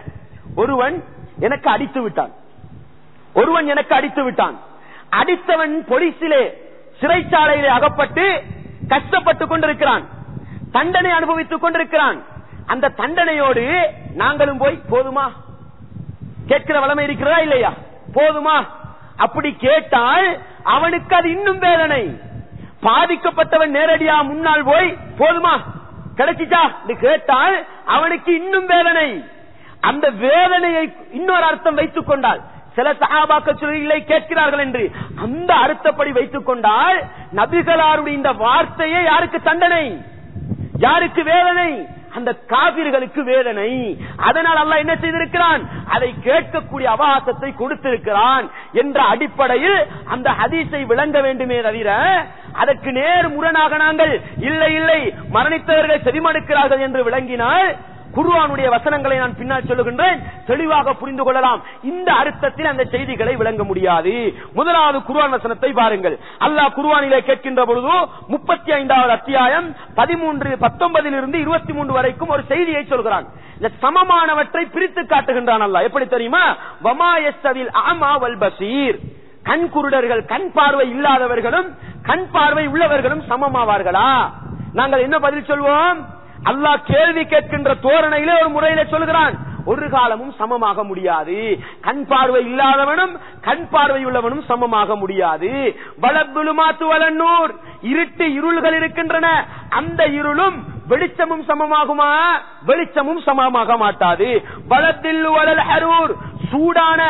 ஒருவன் எனக்கு அடித்து விட்டான், அடித்தவன் போலீசிலே சிறைச்சாலையிலே அகப்பட்டு கஷ்டப்பட்டுக் கொண்டிருக்கிறான், தண்டனை அனுபவித்துக் கொண்டிருக்கிறான். அந்த தண்டனையோடு நாங்களும் போய் போதுமா கேட்கிற வளமை இருக்கிறதா இல்லையா, போதுமா அப்படி கேட்டால் அவனுக்கு அது இன்னும் வேதனை. பாதிக்கப்பட்டவன் நேரடியா முன்னால் போய் போதுமா கிடைச்சிச்சா கேட்டால் அவனுக்கு இன்னும் வேதனை. அந்த வேதனையை இன்னொரு அர்த்தம் வைத்துக் கொண்டால், சில சஹாபாக்கள் சொல்லி இல்லை கேட்கிறார்கள் என்று அந்த அர்த்தப்படி வைத்துக் கொண்டால் நபிகளாருடைய இந்த வார்த்தையே யாருக்கு தண்டனை, யாருக்கு வேதனை? அந்த காபிர்களுக்கு வேதனை. அதனால் அல்லாஹ் என்ன செய்திருக்கிறான், அதை கேட்கக்கூடிய அவகாசத்தை கொடுத்திருக்கிறான் என்ற அடிப்படையில் அந்த ஹதீஸை விளங்க வேண்டுமே தவிர அதற்கு நேர் முரணாக நாங்கள் இல்லை இல்லை மரணித்தவர்கள் செவிமடுக்கிறார்கள் என்று விளங்கினால் குர்ஆனுடைய வசனங்களை நான் பின்னால் சொல்லுகின்றேன், தெளிவாக புரிந்து கொள்ளலாம். இந்த அர்த்தத்தில் அந்த செய்திகளை விளங்க முடியாது. முதலாவது குர்ஆன் வசனத்தை பாருங்கள். அல்லாஹ் குர்ஆனிலே கேட்கின்ற பொழுது 35வது அத்தியாயம் 19 23 வரைக்கும் ஒரு செய்தியை சொல்கிறான். இந்த சமமானவற்றை பிரித்து காட்டுகின்றான் அல்லாஹ். எப்படி தெரியுமா? வமா யஸ்தவில் அமா வல் பஸீர், கண் குருடர்கள் கண் பார்வை இல்லாதவர்களும் கண் பார்வை உள்ளவர்களும் சமமாவார்களா? நாங்கள் என்ன பதில் சொல்வோம்? அல்லாஹ் கேள்வி கேட்கின்ற தோரணையிலே ஒரு முறையில சொல்கிறான், ஒரு காலமும் சமமாக முடியாது. கண் பார்வை இல்லாதவனும் கண் பார்வை உள்ளவனும் சமமாக முடியாது. வலதுலுமாத்து வலன்னூர், இருட்டு இருள்கள் இருக்கின்றன, அந்த இருளும் வெளிச்சமும் சமமாகுமா? வெளிச்சமும் சமமாக மாட்டாது. வலத்தில் வலல் ஹரூர், சூடான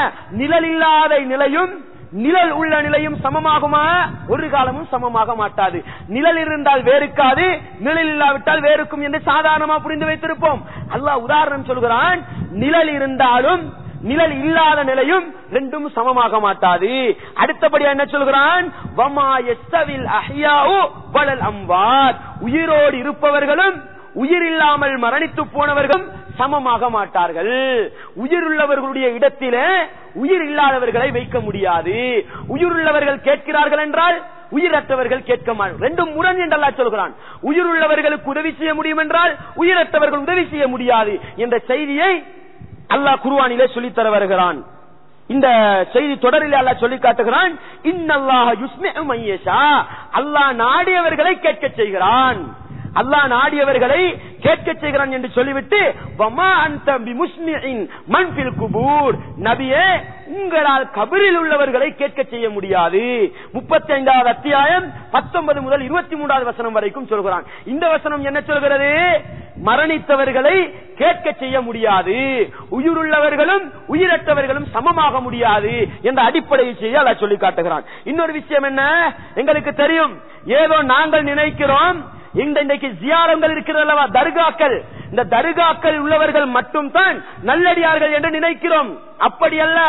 நிழல் இல்லாத நிலையும் நிழல் உள்ள நிலையும் சமமாகுமா? ஒரு காலமும் சமமாக மாட்டாது. நிழல் இருந்தால் வேறுக்காது, நிழல் இல்லாவிட்டால் வேறுக்கும் என்று சாதாரணமா புரிந்து வைத்திருப்போம். அல்லாஹ் உதாரணம் சொல்கிறான், நிழல் இருந்தாலும் நிழல் இல்லாத நிலையும் ரெண்டும் சமமாக மாட்டாது. அடுத்தபடியா என்ன சொல்கிறான்? வமா யஸ்தவில் அஹ்யாஉ வலல் அம்வாத், உயிரோடு இருப்பவர்களும் உயிர் இல்லாமல் மரணித்து போனவர்களும் சமமாக மாட்டார்கள். உயிர் உள்ளவர்களுடைய இடத்திலே உயிர் இல்லாதவர்களை வைக்க முடியாது. உயிர் உள்ளவர்கள் கேட்கிறார்கள் என்றால் உயிரற்றவர்கள் கேட்க மாட்டார்கள். ரெண்டும் முரண் என்று அல்லாஹ் சொல்கிறான். உயிர் உள்ளவர்களுக்கு உதவி செய்ய முடியும் என்றால் உயிரற்றவர்கள் உதவி செய்ய முடியாது என்ற செய்தியை அல்லாஹ் குர்ஆனிலே சொல்லித் தர வருகிறான். இந்த செய்தி தொடரில் அல்லாஹ் சொல்லி காட்டுகிறான், இன்னல்லாஹ யுஸ்மிஉ மய்யஷா, அல்லாஹ் நாடியவர்களை கேட்க செய்கிறான். அல்லாஹ் நாடியவர்களை கேட்க செய்கிறான் என்று சொல்லிவிட்டு, வமா அன்த பிமுஸ்மிஇன் மன் ஃபில் குபூர், நபியே உங்களால் கபரில் உள்ளவர்களை கேட்க செய்ய முடியாது. 35வது அத்தியாயம் 19 முதல் 23வது வசனம் வரைக்கும் சொல்கிறான். இந்த வசனம் என்ன சொல்கிறது? மரணித்தவர்களை கேட்க செய்ய முடியாது, உயிருள்ளவர்களும் உயிரற்றவர்களும் சமமாக முடியாது என்ற அடிப்படையை செய்ய அல்லாஹ் சொல்லி காட்டுகிறான். இன்னொரு விஷயம் என்ன? எங்களுக்கு தெரியும், ஏதோ நாங்கள் நினைக்கிறோம் இன்றைக்கு ஜியாரங்கள் இருக்கிறதல்லவா, தர்காக்கள், இந்த தர்காக்கள் உள்ளவர்கள் மட்டும் தான் நல்லடியார்கள் என்று நினைக்கிறோம். அப்படி அல்ல.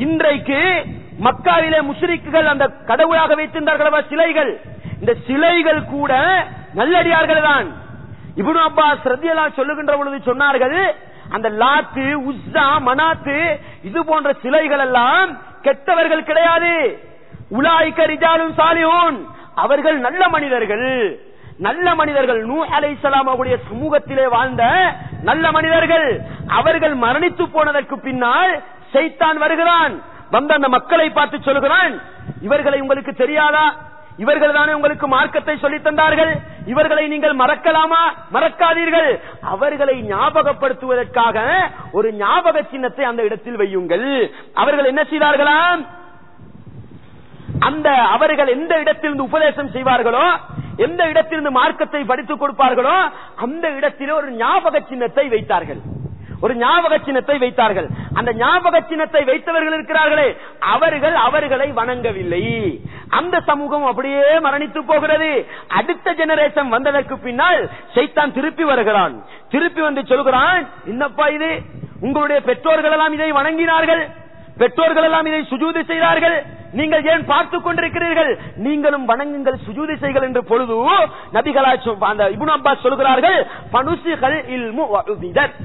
இன்றைக்கு மக்காவிலே முஷ்ரிக்குகள் அந்த கடவுளாக வைத்திருந்தார்களவா சிலைகள், இந்த சிலைகள் கூட நல்லடியார்கள் தான். இப்னு அப்பாஸ் ரலியல்லாஹு சொல்லுகின்ற பொழுது சொன்னார்கள், அந்த லாத்து உஸ்ஸா மனாத்து இது போன்ற சிலைகள் எல்லாம் கெட்டவர்கள் கிடையாது. உலாயிக ரிஜாலுன் சாலிஹூன், அவர்கள் நல்ல மனிதர்கள். நல்ல மனிதர்கள் நூஹ் அலைஹிஸ்ஸலாம் அவருடைய சமூகத்திலே வாழ்ந்த நல்ல மனிதர்கள். அவர்கள் மரணித்து போனதற்கு பின்னால் ஷைத்தான் வருகிறான், வந்து அந்த மக்களை பார்த்து சொல்கிறான், இவர்களை உங்களுக்கு தெரியாதா? இவர்கள் தானே உங்களுக்கு மார்க்கத்தை சொல்லித் தந்தார்கள், இவர்களை நீங்கள் மறக்கலாமா? மறக்காதீர்கள். அவர்களை ஞாபகப்படுத்துவதற்காக ஒரு ஞாபக சின்னத்தை அந்த இடத்தில் வையுங்கள். அவர்கள் என்ன செய்தார்களாம்? அந்த அவர்கள் எந்த இடத்திலிருந்து உபதேசம் செய்வார்களோ, எந்த இடத்திலிருந்து மார்க்கத்தை படித்துக் கொடுப்பார்களோ அந்த இடத்திலே ஒரு ஞாபக சின்னத்தை வைத்தார்கள். ஒரு ஞாபக சின்னத்தை வைத்தார்கள். அந்த ஞாபக சின்னத்தை வைத்தவர்கள் இருக்கிறார்களே, அவர்கள் அவர்களை வணங்கவில்லை. அந்த சமூகம் அப்படியே மரணித்து போகிறது. அடுத்த ஜெனரேஷன் வந்ததற்கு பின்னால் ஷைத்தான் திருப்பி வருகிறான். திருப்பி வந்து சொல்கிறான், என்னப்பா இது, உங்களுடைய பெற்றோர்கள் எல்லாம் இதை வணங்கினார்கள், பெற்றோர்கள் எல்லாம் இதை சுஜூது செய்தார்கள், நீங்கள் ஏன் பார்த்துக் கொண்டிருக்கிறீர்கள்? நீங்களும் வணங்குங்கள், சுஜூது செய்கள் என்று பொழுது நபிகளார் அந்த இப்னு அப்பாஸ் சொல்கிறார்கள், ஃபனுசிகல் இல்மு வஉதிதத்,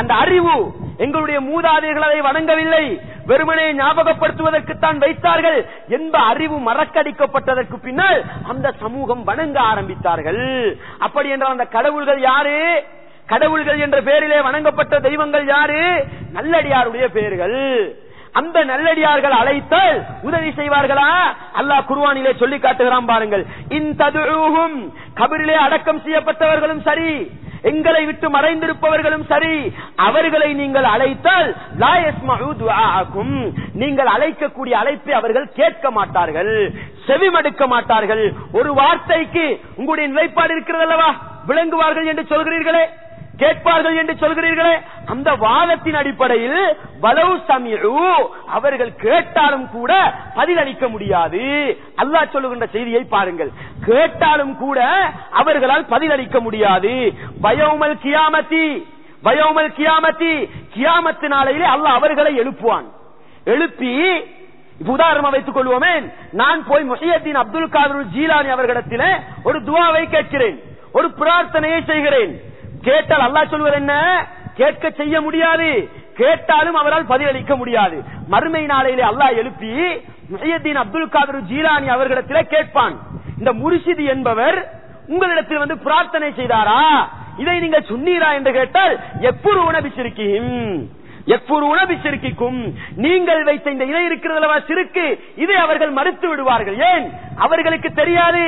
அந்த அறிவு, எங்களுடைய மூதாதையர்கள் அதை வணங்கவில்லை, வெறுமனே ஞாபகப்படுத்துவதற்குத்தான் வைத்தார்கள் என்ப அறிவு மறக்கடிக்கப்பட்டதற்கு பின்னால் அந்த சமூகம் வணங்க ஆரம்பித்தார்கள். அப்படி என்றால் அந்த கடவுள்கள் யாரு? கடவுள்கள் என்ற பெயரிலே வணங்கப்பட்ட தெய்வங்கள் யாரு? நல்லடியாருடைய பெயர்கள். அந்த நல்லடியார்கள் அழைத்தால் உதவி செய்வார்களா? அல்லாஹ் குர்ஆனிலே சொல்லி காட்டுகிறான் பாருங்கள், இன் ததுஊஹும், கபரிலே அடக்கம் செய்யப்பட்டவர்களும் சரி, எங்களை விட்டு மறைந்திருப்பவர்களும் சரி, அவர்களை நீங்கள் அழைத்தால் லா யஸ்மஉ துஆஅக்கும், நீங்கள் அழைக்கக்கூடிய அழைப்பை அவர்கள் கேட்க மாட்டார்கள், செவிமடுக்க மாட்டார்கள். ஒரு வார்த்தைக்கு உங்களுடைய நிலைப்பாடு இருக்கிறது அல்லவா, விளங்குவார்கள் என்று சொல்கிறீர்களே, கேட்பார்கள் என்று சொல்கிறீர்களே, அந்த வாதத்தின் அடிப்படையில் வலவு சமிஉ, அவர்கள் கேட்டாலும் கூட பதிலளிக்க முடியாது. அல்லாஹ் சொல்லுகின்ற செய்தியை பாருங்கள், கேட்டாலும் கூட அவர்களால் பதிலளிக்க முடியாது. வயௌமல் கியாமத்தி, வயௌமல் கியாமத்தி, கியாமத்து நாளையிலே அல்லாஹ் அவர்களை எழுப்புவான். எழுப்பி, உதாரணமா வைத்துக் கொள்வோமே, நான் போய் முஹியத்தீன் அப்துல் காதிர் ஜீலானி அவர்களிடத்திலே ஒரு துஆவை கேட்கிறேன், ஒரு பிரார்த்தனையை செய்கிறேன். கேட்டால் அல்லாஹ் சொல்வது என்ன? கேட்க செய்ய முடியாது, கேட்டாலும் அவரால் பதிலளிக்க முடியாது. மறுமை நாளையிலே அல்லாஹ் எழுப்பி முஹியத்தீன் அப்துல் காதிர் ஜீலானி அவர்களிடத்திலே கேட்பான், இந்த முர்ஷித் என்பவர் உங்களிடத்தில் வந்து பிரார்த்தனை செய்தாரா, இதை நீங்கள் சொன்னீரா என்று கேட்டால், எப்பூர் உணபிச்சிருக்கீம், எப்பூர் உணபிச்சிருக்கும், நீங்கள் வைத்த இந்த இதை இருக்கிறதல்லவா சிறுக்கு, இதை அவர்கள் மறுத்து விடுவார்கள். ஏன்? அவர்களுக்கு தெரியாது,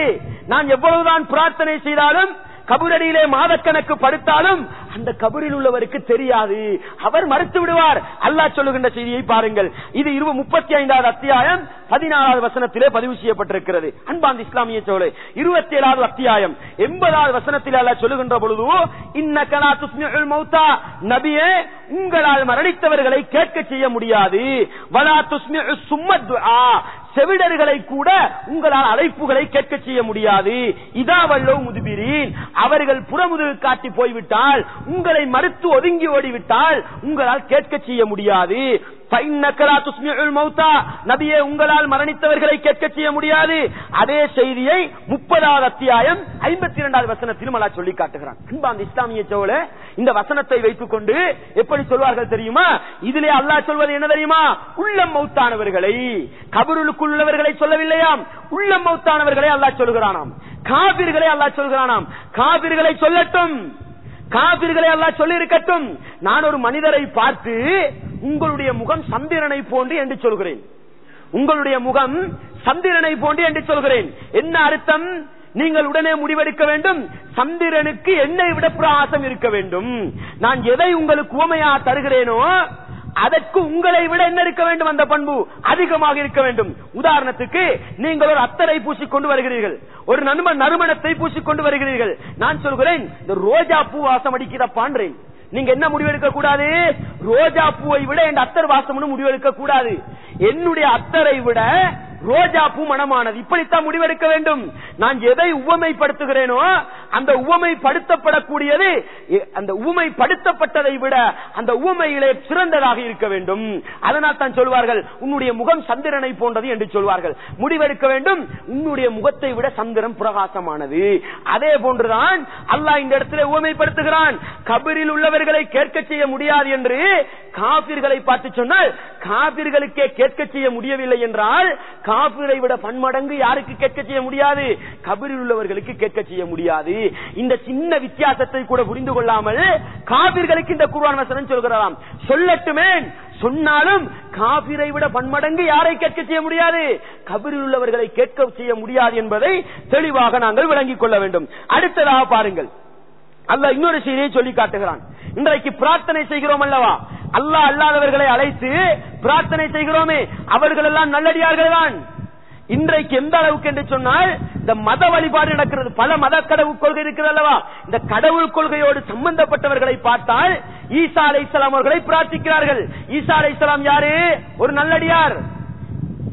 நான் எவ்வளவுதான் பிரார்த்தனை செய்தாலும் கபரடியிலே மாதக்கணக்கு படுத்தாலும் அந்த கபரில் உள்ளவருக்கு தெரியாது, அவர் மறுத்து விடுவார். அல்லாஹ் சொல்லுகின்ற செய்தியை பாருங்கள். இது 35வது அத்தியாயம் 14வது வசனத்திலே பதிவு செய்யப்பட்டிருக்கிறது. அன்பார்ந்த இஸ்லாமிய சோழே, 27வது அத்தியாயம் 80வது வசனத்தில் அல்லாஹ் சொல்லுகின்ற பொழுது, இன்னக லா துஸ்மிஉல் மௌதா, நபியே உங்களால் மரணித்தவர்களை கேட்க செய்ய முடியாது, வலா துஸ்மிஉ சும்மத் துஆ, செவிடர்களை கூட உங்களால் அழைப்புகளை கேட்க செய்ய முடியாது. இதா வல்லோ முதுபிரீன், அவர்கள் புறமுதுகு காட்டி போய்விட்டால், உங்களை மறுத்து ஒதுங்கி ஓடிவிட்டால் உங்களால் கேட்க செய்ய முடியாது. நபியே உங்களால் மரணித்தவர்களை கேட்க செய்ய முடியாது. அதே செய்தியை 30வது அத்தியாயம் 52வது வசனத்திலும் அல்லாஹ் சொல்லி காட்டுகிறான். அன்பார்ந்த இஸ்லாமிய சோழே, இந்த வசனத்தை வைத்துக் கொண்டு எப்படி சொல்வார்கள் தெரியுமா? இதிலே அல்லாஹ் சொல்வது என்ன தெரியுமா? உள்ளம் மௌத்தானவர்களை, கபருக்குள் உள்ளவர்களை சொல்லவில்லையாம், உள்ளம் மௌத்தானவர்களை அல்லாஹ் சொல்கிறானாம். காபிர்களை அல்லாஹ் சொல்கிறானாம். காபிர்களை சொல்லட்டும், காபிர்களை அல்லாஹ் சொல்லி இருக்கட்டும். நான் ஒரு மனிதரை பார்த்து உங்களுடைய முகம் சந்திரனை போன்று என்று சொல்கிறேன், உங்களுடைய முகம் சந்திரனை போன்று என்று சொல்கிறேன். என்ன அர்த்தம்? நீங்கள் உடனே முடிவெடுக்க வேண்டும், சந்திரனுக்கு என்னை விட பிரகாசம் இருக்க வேண்டும். நான் எதை உங்களுக்கு உவமையா தருகிறேனோ அதற்கு உங்களை விட என்ன இருக்க வேண்டும்? அந்த பண்பு அதிகமாக இருக்க வேண்டும். உதாரணத்துக்கு, நீங்கள் ஒரு அத்தரை பூசிக்கொண்டு வருகிறீர்கள், ஒரு நறுமணத்தை பூசிக்கொண்டு வருகிறீர்கள். நான் சொல்கிறேன், இந்த ரோஜா பூ வாசம் அடிக்கிறப்பான்றேன். நீங்க என்ன முடிவெடுக்க கூடாது? ரோஜா பூவை விட என் அத்தர் வாசம்னு முடிவெடுக்க கூடாது. என்னுடைய அத்தரை விட ரோஜா பூ மனமானது, இப்படித்தான் முடிவெடுக்க வேண்டும். நான் எதை உவமைப்படுத்துகிறேனோ அந்த உவமைப்படுத்தப்படக்கூடியது அந்த உவமைப்படுத்தப்பட்டதை விட அந்த உவமையிலே சிறந்ததாக இருக்க வேண்டும். அதனால் தான் சொல்வார்கள், உன்னுடைய முகம் சந்திரனை போன்றது என்று சொல்வார்கள். முடிவெடுக்க வேண்டும், உன்னுடைய முகத்தை விட சந்திரன் பிரகாசமானது. அதே போன்றுதான் அல்லாஹ் இந்த இடத்திலே உவமைப்படுத்துகிறான். கபரில் உள்ளவர்களை கேட்க செய்ய முடியாது என்று காபிர்களை பார்த்து சொன்னால், காபிர்களுக்கே கேட்க செய்ய முடியவில்லை என்றால் காபிரை விட பன்மடங்கு யாருக்கு கேட்க செய்ய முடியாது? கபரில் உள்ளவர்களுக்கு கேட்க செய்ய முடியாது. இந்த சின்ன வித்தியாசத்தை கூட புரிந்து கொள்ளாமல் காபிர்களுக்கு இந்த குர்ஆன் வசனம் சொல்கிறாராம். சொல்லட்டுமே, சொன்னாலும் காபிரை விட பன்மடங்கு யாரை கேட்க செய்ய முடியாது? கபரில் உள்ளவர்களை கேட்க செய்ய முடியாது என்பதை தெளிவாக நாங்கள் விளங்கிக் கொள்ள வேண்டும். அடுத்ததாக பாருங்கள், அல்லாஹ் இன்னொரு செய்தியை சொல்லி காட்டுகிறான். இன்றைக்கு பிரார்த்தனை செய்கிறோம் அல்லவா? அல்லாஹ் அல்லாதவர்களை அழைத்து பிரார்த்தனை செய்கிறோமே, அவர்கள் எல்லாம் நல்லடியார்கள் தான். இன்றைக்கு எந்த அளவுக்கு என்று சொன்னால், இந்த மத வழிபாடு நடக்கிறது, பல மத கடவுள் கொள்கை இருக்கிறது அல்லவா? இந்த கடவுள் கொள்கையோடு சம்பந்தப்பட்டவர்களை பார்த்தால் ஈசா அலைஹிஸ்ஸலாம் அவர்களை பிரார்த்திக்கிறார்கள். ஈசா அலைஹிஸ்ஸலாம் யாரு? ஒரு நல்லடியார்.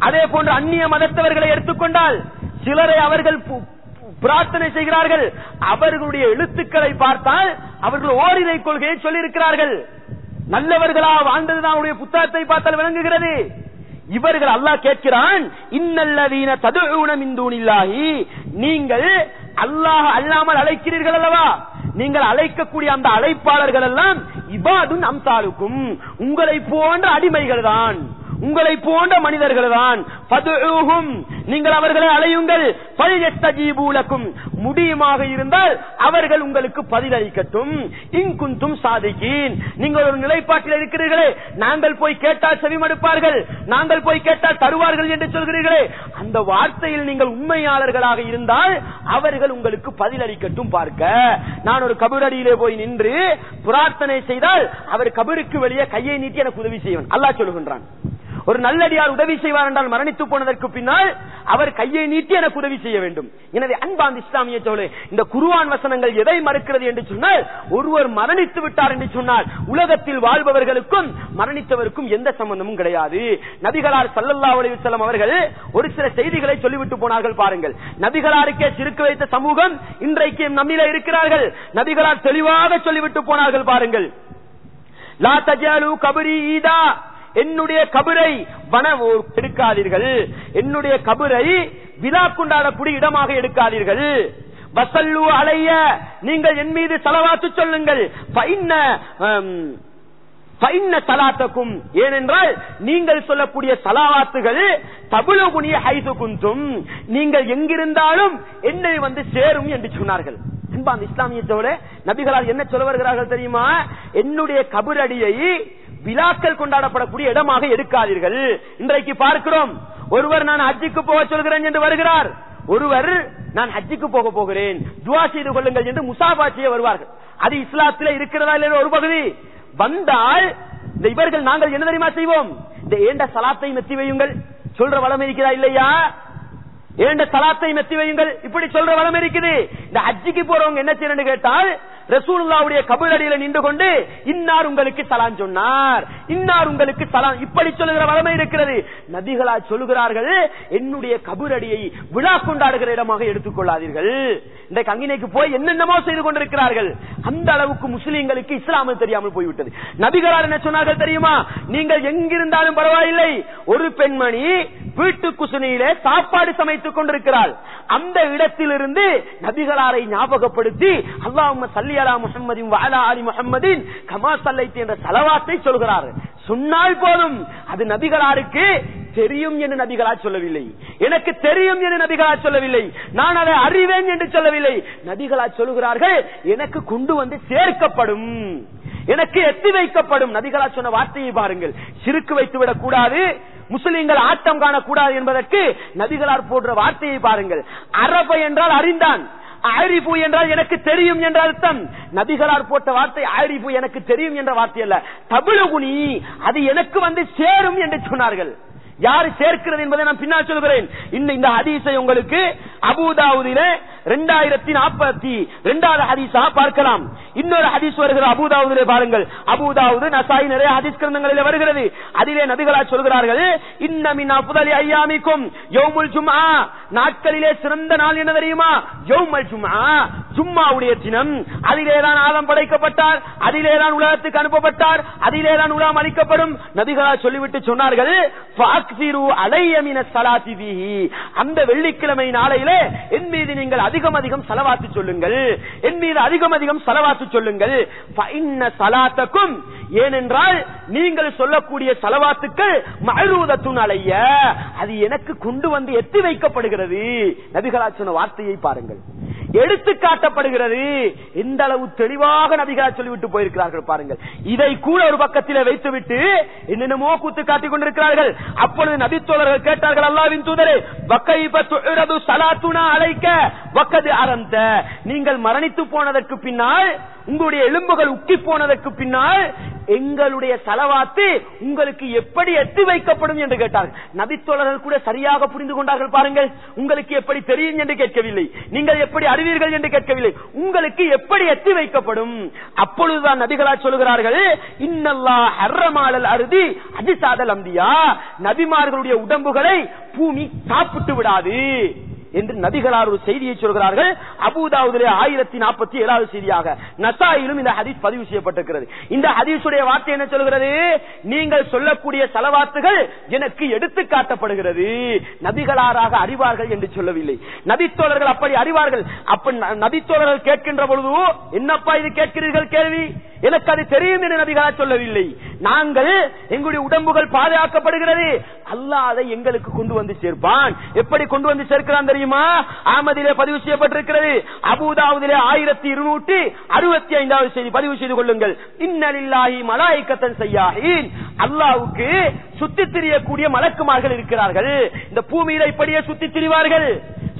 அதே போன்று அந்நிய மதத்தவர்களை எடுத்துக்கொண்டால் சிலரை அவர்கள் பிரார்த்தனை செய்கிறார்கள். அவர்களுடைய எழுத்துக்களை பார்த்தால் அவர்கள் ஓரிரை கொள்கையை சொல்லி இருக்கிறார்கள். நல்லவர்களா வாழ்ந்ததுதான் அவருடைய புத்தகத்தை பார்த்தால் விளங்குகிறது. இவர்கள் அல்லாஹ் கேட்கிறான், இன்னல்லதீன ததுஊன மின் தூனில்லாஹி, நீங்கள் அல்லாஹ் அல்லாமல் அழைக்கிறீர்கள் அல்லவா? நீங்கள் அழைக்கக்கூடிய அந்த அழைப்பாளர்கள் எல்லாம் இபாதுன் அம்சாலுக்கும், உங்களை போன்ற அடிமைகள் தான், உங்களை போன்ற மனிதர்கள் தான். நீங்கள் அவர்களை அழையுங்கள். முடியுமாக இருந்தால் அவர்கள் உங்களுக்கு பதிலளிக்கட்டும். இன்குந்தும் சாதிக்கீன், நீங்கள் ஒரு நிலைப்பாட்டில் இருக்கிறீர்களே, நாங்கள் போய் கேட்டால் செவிமடுப்பார்கள், நாங்கள் போய் கேட்டால் தருவார்கள் என்று சொல்கிறீர்களே, அந்த வார்த்தையில் நீங்கள் உண்மையாளர்களாக இருந்தால் அவர்கள் உங்களுக்கு பதிலளிக்கட்டும். பார்க்க நான் ஒரு கபரடியிலே போய் நின்று பிரார்த்தனை செய்தால் அவர் கபருக்கு வெளியே கையை நீட்டி எனக்கு உதவி செய்வான். அல்லாஹ் சொல்லுகின்றான், ஒரு நல்லடியார் உதவி செய்வார் என்றால் மரணித்து போனதற்கு பின்னால் அவர் கையை நீட்டி எனக்கு உதவி செய்ய வேண்டும். எனவே அன்பார்ந்த இஸ்லாமிய சோழே, இந்த குர்ஆன் வசனங்கள் எதை மறுக்கிறது என்று சொன்னால், ஒருவர் மரணித்து விட்டார் என்று சொன்னால் உலகத்தில் வாழ்பவர்களுக்கும் மரணித்தவருக்கும் எந்த சம்பந்தமும் கிடையாது. நபிகளார் ஸல்லல்லாஹு அலைஹி வஸல்லம் அவர்கள் ஒரு சில செய்திகளை சொல்லிவிட்டு போனார்கள். பாருங்கள், நபிகளாருக்கே சிறுக்கு வைத்த சமூகம் இன்றைக்கு நம்மிலே இருக்கிறார்கள். நபிகளார் தெளிவாக சொல்லிவிட்டு போனார்கள். பாருங்கள், லா தஜாலு கபரி ஈதா, என்னுடைய கபரை எடுக்காதீர்கள், என்னுடைய கபரை விழா கொண்டாடக்கூடிய இடமாக எடுக்காதீர்கள். வசல்லு அலைய, நீங்கள் என் மீது ஸலவாத்து சொல்லுங்கள். சலாத்தக்கும், ஏனென்றால் நீங்கள் சொல்லக்கூடிய சலாவாத்துகள் தபுலுகுனிய ஹைது குந்தும், நீங்கள் எங்கிருந்தாலும் என்னை வந்து சேரும் என்று சொன்னார்கள். அன்பார்ந்த இஸ்லாமிய சோழே, நபிகளார் என்ன சொல்ல வருகிறார்கள் தெரியுமா? என்னுடைய கபரடியை விழாக்கள் கொண்டாடப்படக்கூடிய இடமாக எடுக்காதீர்கள். இன்றைக்கு பார்க்கிறோம், ஒருவர் நான் ஹஜ்ஜுக்கு போக சொல்கிறேன் என்று வருகிறார், ஒருவர் நான் ஹஜ்ஜுக்கு போக போகிறேன், துஆ செய்து கொள்ளுங்கள் என்று முசாபா செய்ய வருவார்கள். அது இஸ்லாத்திலே இருக்கிறதா இல்லையா ஒரு பகுதி. வந்தால் இவர்கள் நாங்கள் என்ன தெரியுமா செய்வோம், இந்த ஏண்ட சலாத்தை மெத்தி வையுங்கள் சொல்ற வளம் இருக்கிறதா இல்லையா, ஏண்ட சலாத்தை மெத்தி வையுங்கள் இப்படி சொல்ற வளம் இருக்குது. இந்த ஹஜ்ஜுக்கு போறவங்க என்ன செய்யணும்னு கேட்டால் ரசூலுல்லாஹ்வுடைய கபர் அடியில நின்று கொண்டு இன்னார் உங்களுக்கு சலாம் சொன்னார், இன்னார் உங்களுக்கு சலாம் இப்படி சொல்லுகிற வளமை இருக்கிறது. நபிகளா சொல்லுகிறார்கள், என்னுடைய கபர் அடியை விழா கொண்டாடுகிற இடமாக எடுத்துக்கொள்ளாதீர்கள். இந்த கங்கினைக்கு போய் என்னென்னமோ செய்து கொண்டிருக்கிறார்கள். அந்த அளவுக்கு முஸ்லிம்களுக்கு இஸ்லாமும் தெரியாமல் போய்விட்டது. நபிகளார் என்ன சொன்னார்கள் தெரியுமா, நீங்கள் எங்கிருந்தாலும் பரவாயில்லை, ஒரு பெண்மணி வீட்டு குசுனியிலே சாப்பாடு சமைத்துக் கொண்டிருக்கிறாள், அந்த இடத்திலிருந்து நபிகளாரை ஞாபகப்படுத்தி அல்லாஹும்ம ஸல்லி அலா முஹம்மதின் வ அலா ஆலி முஹம்மதின் கமா ஸல்லைத என்ற ஸலவாத்தை சொல்கிறார். சொன்னால் போதும், அது நபிகளாருக்கு தெரியும் என்று நபிகளா சொல்லவில்லை, எனக்கு தெரியும் என்று நபிகளா சொல்லவில்லை, நான் அதை அறிவேன் என்று சொல்லவில்லை. நபிகளா சொல்லுகிறார்கள், எனக்கு கொண்டு வந்து சேர்க்கப்படும், எனக்கு எத்தி வைக்கப்படும். நபிகளா சொன்ன வார்த்தையை பாருங்கள். சிறுக்கு வைத்துவிடக் கூடாது, முஸ்லிம்கள் ஆட்டம் காணக்கூடாது என்பதற்கு நபிகளார் போன்ற வார்த்தையை பாருங்கள். அரப என்றால் அறிந்தான், ஆரிஃபு என்றால் எனக்கு தெரியும் என்ற அர்த்தம். நபிகளார் போட்ட வார்த்தை ஆரிஃபு எனக்கு தெரியும் என்ற வார்த்தை அல்ல, தபுலுகுனி அது எனக்கு வந்து சேரும் என்று சொன்னார்கள். யாரு சேர்க்கிறது என்பதை நான் பின்னால் சொல்கிறேன். இந்த ஹதீஸை உங்களுக்கு அபூதாவுதிலே 2042வது ஹதீஸா பார்க்கலாம். இன்னொரு ஹதீஸ் வருகிற அபூதாவுதிலே பாருங்கள். அபூதாவுது நசாயி நிறைய ஹதீஸ் கிரந்தங்களிலே வருகிறது. அதிலே நபிகளார் சொல்கிறார்கள், இன்ன மின் அஃதலி அய்யாமிக்கும் யௌமுல் ஜும்ஆ, நாட்களிலே சிறந்த நாள் என்ன தெரியுமா, யௌமுல் ஜும்ஆ, ஜும்மாவுடைய தினம். அதிலேதான் ஆதம் படைக்கப்பட்டார், அதிலேதான் உலகத்துக்கு அனுப்பப்பட்டார், அதிலேதான் உலகம் அளிக்கப்படும். நபிகளார் சொல்லிவிட்டு சொன்னார்கள், அந்த வெள்ளிக்கிழமை நாளையிலே என் மீது நீங்கள் அதிகம் அதிகம் ஸலவாத்து சொல்லுங்கள், என் மீது அதிகம் அதிகம் ஸலவாத்து சொல்லுங்கள். ஏனென்றால் நீங்கள் சொல்லக்கூடிய ஸலவாத்துக்கள் மஅரூதத்துன் அலைய, அது எனக்கு கொண்டு வந்து எத்தி வைக்கப்படுகிறது. நபிகளார் சொன்ன வார்த்தையை பாருங்கள், எடுத்து காட்டப்படுகிறது. எந்த அளவு தெளிவாக நபிகளார் சொல்லிவிட்டு போயிருக்கிறார்கள் பாருங்கள். இதை கூட ஒரு பக்கத்திலே வைத்துவிட்டு என்னென்னமோ கூத்து காட்டிக் கொண்டிருக்கிறார்கள். அப்பொழுது நபித்தோழர்கள் கேட்டார்கள், அல்லாஹ்வின் தூதரே, வகைப துஅரது ஸலாத்துனா அலைக்க வகத் அரந்த, நீங்கள் மரணித்து போனதற்கு பின்னால், உங்களுடைய எலும்புகள் உக்கி போனதற்கு பின்னால் எங்களுடைய ஸலவாத்து உங்களுக்கு எப்படி எத்தி வைக்கப்படும் என்று கேட்டார்கள். நபித்தோழர்கள் கூட சரியாக புரிந்து கொண்டார்கள் பாருங்கள். உங்களுக்கு எப்படி தெரியும் என்று கேட்கவில்லை, நீங்கள் எப்படி அறிவீர்கள் என்று கேட்கவில்லை, உங்களுக்கு எப்படி எத்தி வைக்கப்படும். அப்பொழுதுதான் நபிகளார் சொல்கிறார்கள், இன்னல்லாஹ் ஹர்ரமாலல் அர்தி அஜ்சாதல் அம்பியா, நபிமார்களுடைய உடம்புகளை பூமி சாப்பிட்டு விடாது என்று நபிகளார் ஒரு செய்தியை சொல்கிறார்கள். அபூதாவுதிலே 1047வது செய்தியாக, நசாயிலும் இந்த ஹதீஸ் பதிவு செய்யப்பட்டிருக்கிறது. இந்த ஹதீஸுடைய வார்த்தை என்ன சொல்கிறது, நீங்கள் சொல்லக்கூடிய ஸலவாத்துகள் எனக்கு எடுத்து காட்டப்படுகிறது. நபிகளாராக அறிவார்கள் என்று சொல்லவில்லை, நபித்தோழர்கள் அப்படி அறிவார்கள். அப்ப நபித்தோழர்கள் கேட்கின்ற பொழுது, என்னப்பா இது கேட்கிறீர்கள் கேள்வி, எனக்கு அது தெரியும் என்று நபிகளார் சொல்லவில்லை. நாங்கள் எங்களுடைய உடம்புகள் பாதுகாக்கப்படுகிறது, அல்லாஹ் அதை எங்களுக்கு கொண்டு வந்து சேர்ப்பான். எப்படி கொண்டு வந்து சேர்க்கிறான் தெரியுமா, ஆமதிலே பதிவு செய்யப்பட்டிருக்கிறது. அபூதாவுதிலே 1265வது செய்தி பதிவு செய்து கொள்ளுங்கள். இன்னலில்லாஹி மலாயிகத்தன் ஸய்யாஹீன், அல்லாஹ்வுக்கு சுத்தி திரியக்கூடிய மலக்குமார்கள் இருக்கிறார்கள். இந்த பூமியில இப்படியே சுத்தி திரிவார்கள்,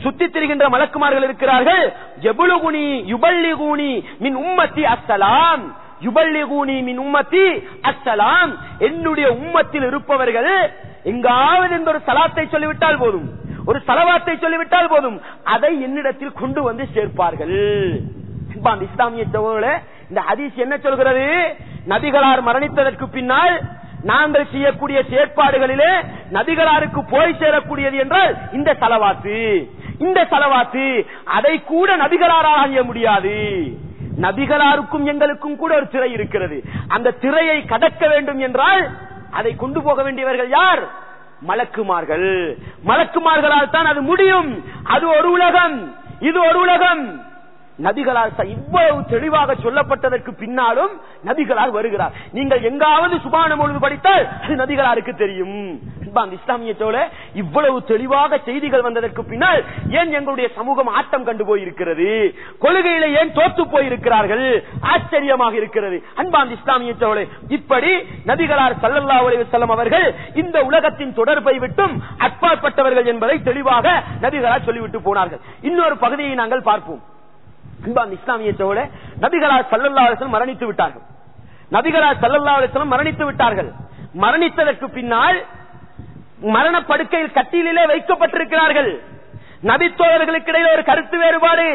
சுத்தி திரிகின்ற மலக்குமார்கள் இருக்கிறார்கள். யபுலுகுனி யுபல்லிகுனி மின் உம்மத்தி அஸ்ஸலாம், யுபல்லிகுனி மின் உம்மத்தி அஸ்ஸலாம், என்னுடைய உம்மத்தில் இருப்பவர்கள் எங்காவது இந்த ஒரு ஸலாத்தை சொல்லிவிட்டால் போதும், ஒரு ஸலவாத்தை சொல்லிவிட்டால் போதும், அதை என்னிடத்தில் கொண்டு வந்து சேர்ப்பார்கள். இஸ்லாமிய சகோதரர்களே, இந்த ஹதீஸ் என்ன சொல்கிறது, நபிகளார் மரணித்ததற்கு பின்னால் நாங்கள் செய்யக்கூடிய செயற்பாடுகளிலே நபிகளாருக்கு போய் சேரக்கூடியது என்றால் இந்த ஸலவாத்து, இந்த ஸலவாத்து அதை கூட நபிகளாரால் அடைய முடியாது. நபிகளாருக்கும் எங்களுக்கும் கூட ஒரு திரை இருக்கிறது. அந்த திரையை கடக்க வேண்டும் என்றால் அதை கொண்டு போக வேண்டியவர்கள் யார், மலக்குமார்கள். மலக்குமார்களால் தான் அது முடியும். அது ஒரு உலகம், இது ஒரு உலகம். நபிகளார் இவ்வளவு தெளிவாக சொல்லப்பட்டதற்கு பின்னாலும் நபிகளார் வருகிறார். நீங்கள் எங்காவது சுபான மொழிது படித்தால் அது நபிகளாருக்கு தெரியும். இஸ்லாமிய சோழ இவ்வளவு தெளிவாக செய்திகள் வந்ததற்கு பின்னால் ஏன் எங்களுடைய சமூகம் ஆட்டம் கண்டு போயிருக்கிறது, கொள்கையில ஏன் தோத்து போயிருக்கிறார்கள், ஆச்சரியமாக இருக்கிறது. அன்பான் இஸ்லாமிய சோழ இப்படி நபிகளார் ஸல்லல்லாஹு அலைஹி வஸல்லம் அவர்கள் இந்த உலகத்தின் தொடர்பை விட்டும் அப்பாற்பட்டவர்கள் என்பதை தெளிவாக நபிகளார் சொல்லிவிட்டு போனார்கள். இன்னொரு பகுதியை நாங்கள் பார்ப்போம். அன்பான் இஸ்லாமிய சோழ நபிகளார் ஸல்லல்லாஹு அலைஹி வஸல்லம் மரணித்து விட்டார்கள். நபிகளார் ஸல்லல்லாஹு அலைஹி வஸல்லம் மரணித்து விட்டார்கள். மரணித்ததற்கு பின்னால் மரணப்படுக்கையில் கட்டிலே வைக்கப்பட்டிருக்கிறார்கள். நபித்தோழர்களுக்கு இடையில் ஒரு கருத்து வேறுபாடு.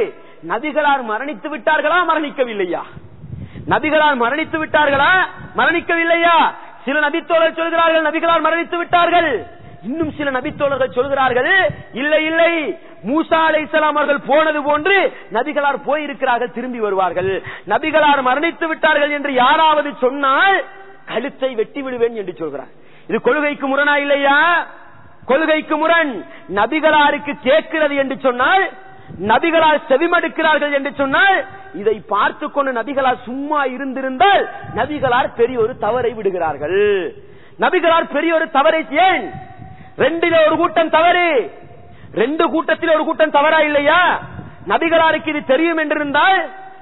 நபிகளார் மரணித்து விட்டார்களா மரணிக்கவில்லையா? நபிகளார் மரணித்து விட்டார்களா மரணிக்கவில்லையா? சில நபித்தோழர்கள் சொல்கிறார்கள் நபிகளார் மரணித்து விட்டார்கள். இன்னும் சில நபித்தோழர்கள் சொல்கிறார்கள் இல்லை இல்லை, மூசா அலைஹிஸ்ஸலாம் அவர்கள் போனது போன்று நபிகளார் போயிருக்கிறார்கள், திரும்பி வருவார்கள். நபிகளார் மரணித்து விட்டார்கள் என்று யாராவது சொன்னால் கழுத்தை வெட்டி விடுவேன் என்று சொல்கிறார். இது கொள்கைக்கு முரணா இல்லையா? கொள்கைக்கு முரண். நபிகளாருக்கு கேட்கிறது என்று சொன்னால், நபிகளார் செவிமடுக்கிறார்கள் என்று சொன்னால், இதை பார்த்து கொண்டு நபிகளார் சும்மா இருந்திருந்தால் நபிகளார் பெரிய ஒரு தவறை விடுகிறார்கள். நபிகளார் பெரிய ஒரு தவறை, ஏன் ரெண்டிலே ஒரு கூட்டம் தவறு, ரெண்டு கூட்டத்தில் ஒரு கூட்டம் தவறா இல்லையா? நபிகளாருக்கு இது தெரியும் என்றிருந்தால்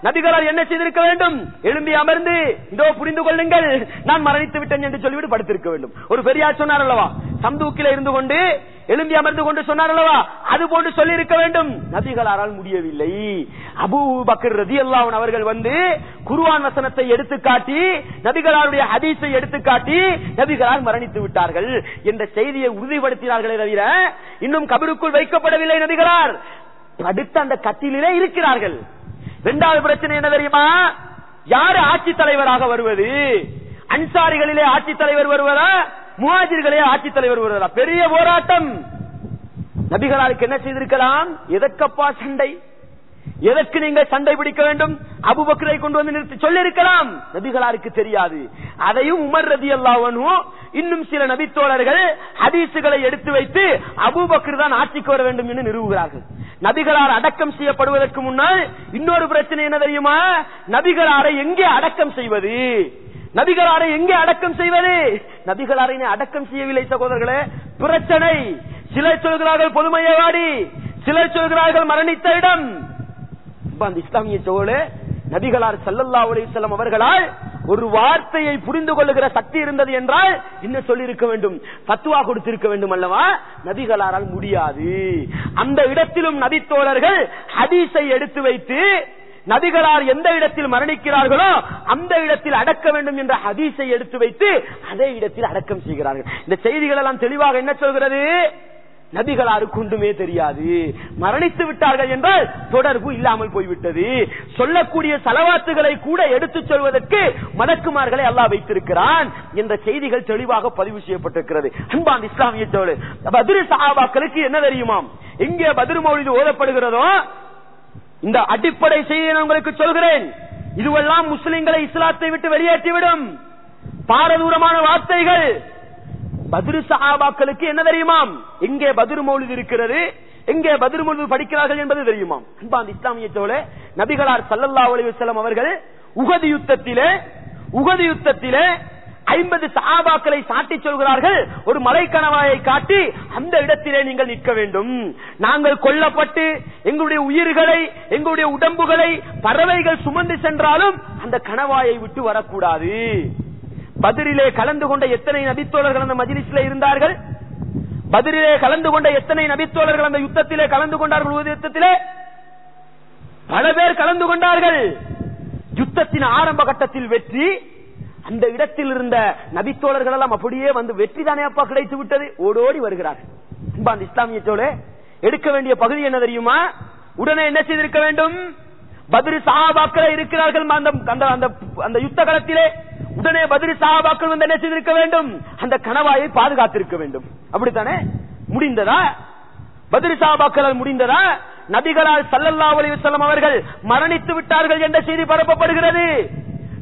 நபிகளார் என்ன செய்திருக்க வேண்டும்? எழும்பி அமர்ந்து இதோ புரிந்து கொள்ளுங்கள் நான் மரணித்து விட்டேன் என்று சொல்லிவிட்டு படுத்திருக்க வேண்டும். ஒரு பெரியார் சொன்னார் அல்லவா, சந்தூக்கில இருந்து கொண்டு எழும்பி அமர்ந்து கொண்டு சொன்னார் அல்லவா, அது போன்று சொல்லி இருக்க வேண்டும். நபிகளாரால் முடியவில்லை. அபூ பக்கர் ரலியல்லாஹு அன்ஹு அவர்கள் வந்து குர்ஆன் வசனத்தை எடுத்து காட்டி, நபிகளாருடைய ஹதீஸை எடுத்து காட்டி நபிகளார் மரணித்து விட்டார்கள் என்ற செய்தியை உறுதிப்படுத்தினார்களே தவிர இன்னும் கபருக்குள் வைக்கப்படவில்லை. நபிகளார் படுத்த அந்த கட்டிலே இருக்கிறார்கள். இரண்டாவது பிரச்சனை என்ன தெரியுமா? யாரு ஆட்சி தலைவராக வருவது? அன்சாரிகளிலே ஆட்சி தலைவர் வருவதா, முஹாஜிர்களே ஆட்சி தலைவர் வருவதா? பெரிய போராட்டம். நபிகளாருக்கு என்ன செய்திருக்கலாம்? எதற்கப்பா சண்டை, எதற்கு நீங்கள் சண்டை பிடிக்க வேண்டும்? அபூபக்கரை கொண்டு வந்து நிறுத்தி சொல்லி இருக்கலாம். நபிகளாருக்கு தெரியாது. அதையும் உமர் ரலியல்லாஹு அன்ஹு இன்னும் சில நபித்தோழர்கள் ஹதீசுகளை எடுத்து வைத்து அபூபக்கர் தான் ஆட்சிக்கு வர வேண்டும் என்று நிறுவுகிறார்கள். நபிகளார் அடக்கம் செய்யப்படுவதற்கு முன்னால் இன்னொரு பிரச்சனை என்ன தெரியுமா? நபிகளாரை எங்கே அடக்கம் செய்வது? நபிகளாரை எங்கே அடக்கம் செய்வது? நபிகளாரை அடக்கம் செய்யவில்லை சகோதரர்களே, பிரச்சனை. சிலர் சொல்கிறார்கள் பொதுமையவாடி, சிலர் சொல்கிறார்கள் மரணித்த இடம். இஸ்லாமிய சோழ நபிகளார் ஸல்லல்லாஹு அலைஹி வஸல்லம் அவர்களால் ஒரு வார்த்தையை புரிந்து கொள்ளுகிற சக்தி இருந்தது என்றால் என்ன சொல்லி இருக்க வேண்டும்? ஃபத்வா கொடுத்திருக்க வேண்டும் அல்லவா? நபிகளாரால் முடியாது. அந்த இடத்திலும் நபித்தோழர்கள் ஹதீஸை எடுத்து வைத்து நபிகளார் எந்த இடத்தில் மரணிக்கிறார்களோ அந்த இடத்தில் அடக்க வேண்டும் என்ற ஹதீஸை எடுத்து வைத்து அதே இடத்தில் அடக்கம் செய்கிறார்கள். இந்த செய்திகள் எல்லாம் தெளிவாக என்ன சொல்கிறது? நபிகளாருக்கு ஒன்றுமே தெரியாது, மரணித்து விட்டார்கள் என்றால் தொடர்பு இல்லாமல் போய்விட்டது. சொல்லக்கூடிய ஸலவாத்துகளை கூட எடுத்துச் சொல்வதற்கு மலக்குமார்களை அல்லாஹ் வைத்திருக்கிறான் என்ற செய்திகள் தெளிவாக பதிவு செய்யப்பட்டிருக்கிறது. அன்பான் இஸ்லாமிய தோழர், பத்ர் சஹாபாக்களுக்கு என்ன தெரியுமாம்? எங்கே பத்ர் மௌலிது ஓதப்படுகிறதோ இந்த அடிப்படை செய்தியை நான் உங்களுக்கு சொல்கிறேன். இதுவெல்லாம் முஸ்லிம்களை இஸ்லாத்தை விட்டு வெளியேற்றிவிடும் பாரதூரமான வார்த்தைகள். பத்ர் சஹாபாக்களுக்கு என்ன தெரியுமாம்? எங்கே பத்ர் மௌலிது இருக்கிறது, எங்கே பத்ர் மௌலிது படிக்கிறார்கள் என்பது தெரியுமாம். அன்பான் இஸ்லாமிய தோழர், நபிகளார் ஸல்லல்லாஹு அலைஹி வஸல்லம் அவர்கள் உஹது யுத்தத்திலே 50 சஹாபாக்களை சாட்டி சொல்கிறார்கள். ஒரு மலை கணவாயை காட்டி அந்த இடத்திலே நீங்கள் நிற்க வேண்டும். நாங்கள் கொல்லப்பட்டு எங்களுடைய உயிர்களை, எங்களுடைய உடம்புகளை பறவைகள் சுமந்து சென்றாலும் அந்த கணவாயை விட்டு வரக்கூடாது. பத்ரிலே கலந்து கொண்ட எத்தனை நபித்தோழர்கள் அந்த மஜ்லிஸிலே இருந்தார்கள்? பத்ரிலே கலந்து கொண்ட எத்தனை நபித்தோழர்கள் அந்த யுத்தத்திலே கலந்து கொண்டார்கள்? உஹது யுத்தத்திலே பல பேர் கலந்து கொண்டார்கள். யுத்தத்தின் ஆரம்ப கட்டத்தில் வெற்றி, அந்த இடத்தில் இருந்த நபித்தோழர்கள் எல்லாம் அப்படியே வந்து வெற்றி தானே அப்பா கிடைத்து விட்டது, ஓடோடி வருகிறார்கள். இஸ்லாமிய சோழே எடுக்க வேண்டிய பகுதி என்ன தெரியுமா? உடனே என்ன செய்திருக்க வேண்டும்? பத்ர் சஹாபாக்கள் இருக்கிறார்கள் அந்த யுத்த களத்திலே. உடனே பத்ர் சஹாபாக்கள் வந்து என்ன செய்திருக்க வேண்டும்? அந்த கணவாயை பாதுகாத்திருக்க வேண்டும். அப்படித்தானே? முடிந்ததா? பத்ர் சஹாபாக்களால் முடிந்ததா? நபிகளார் ஸல்லல்லாஹு அலைஹி வஸல்லம் அவர்கள் மரணித்து விட்டார்கள் என்ற செய்தி பரப்பப்படுகிறது.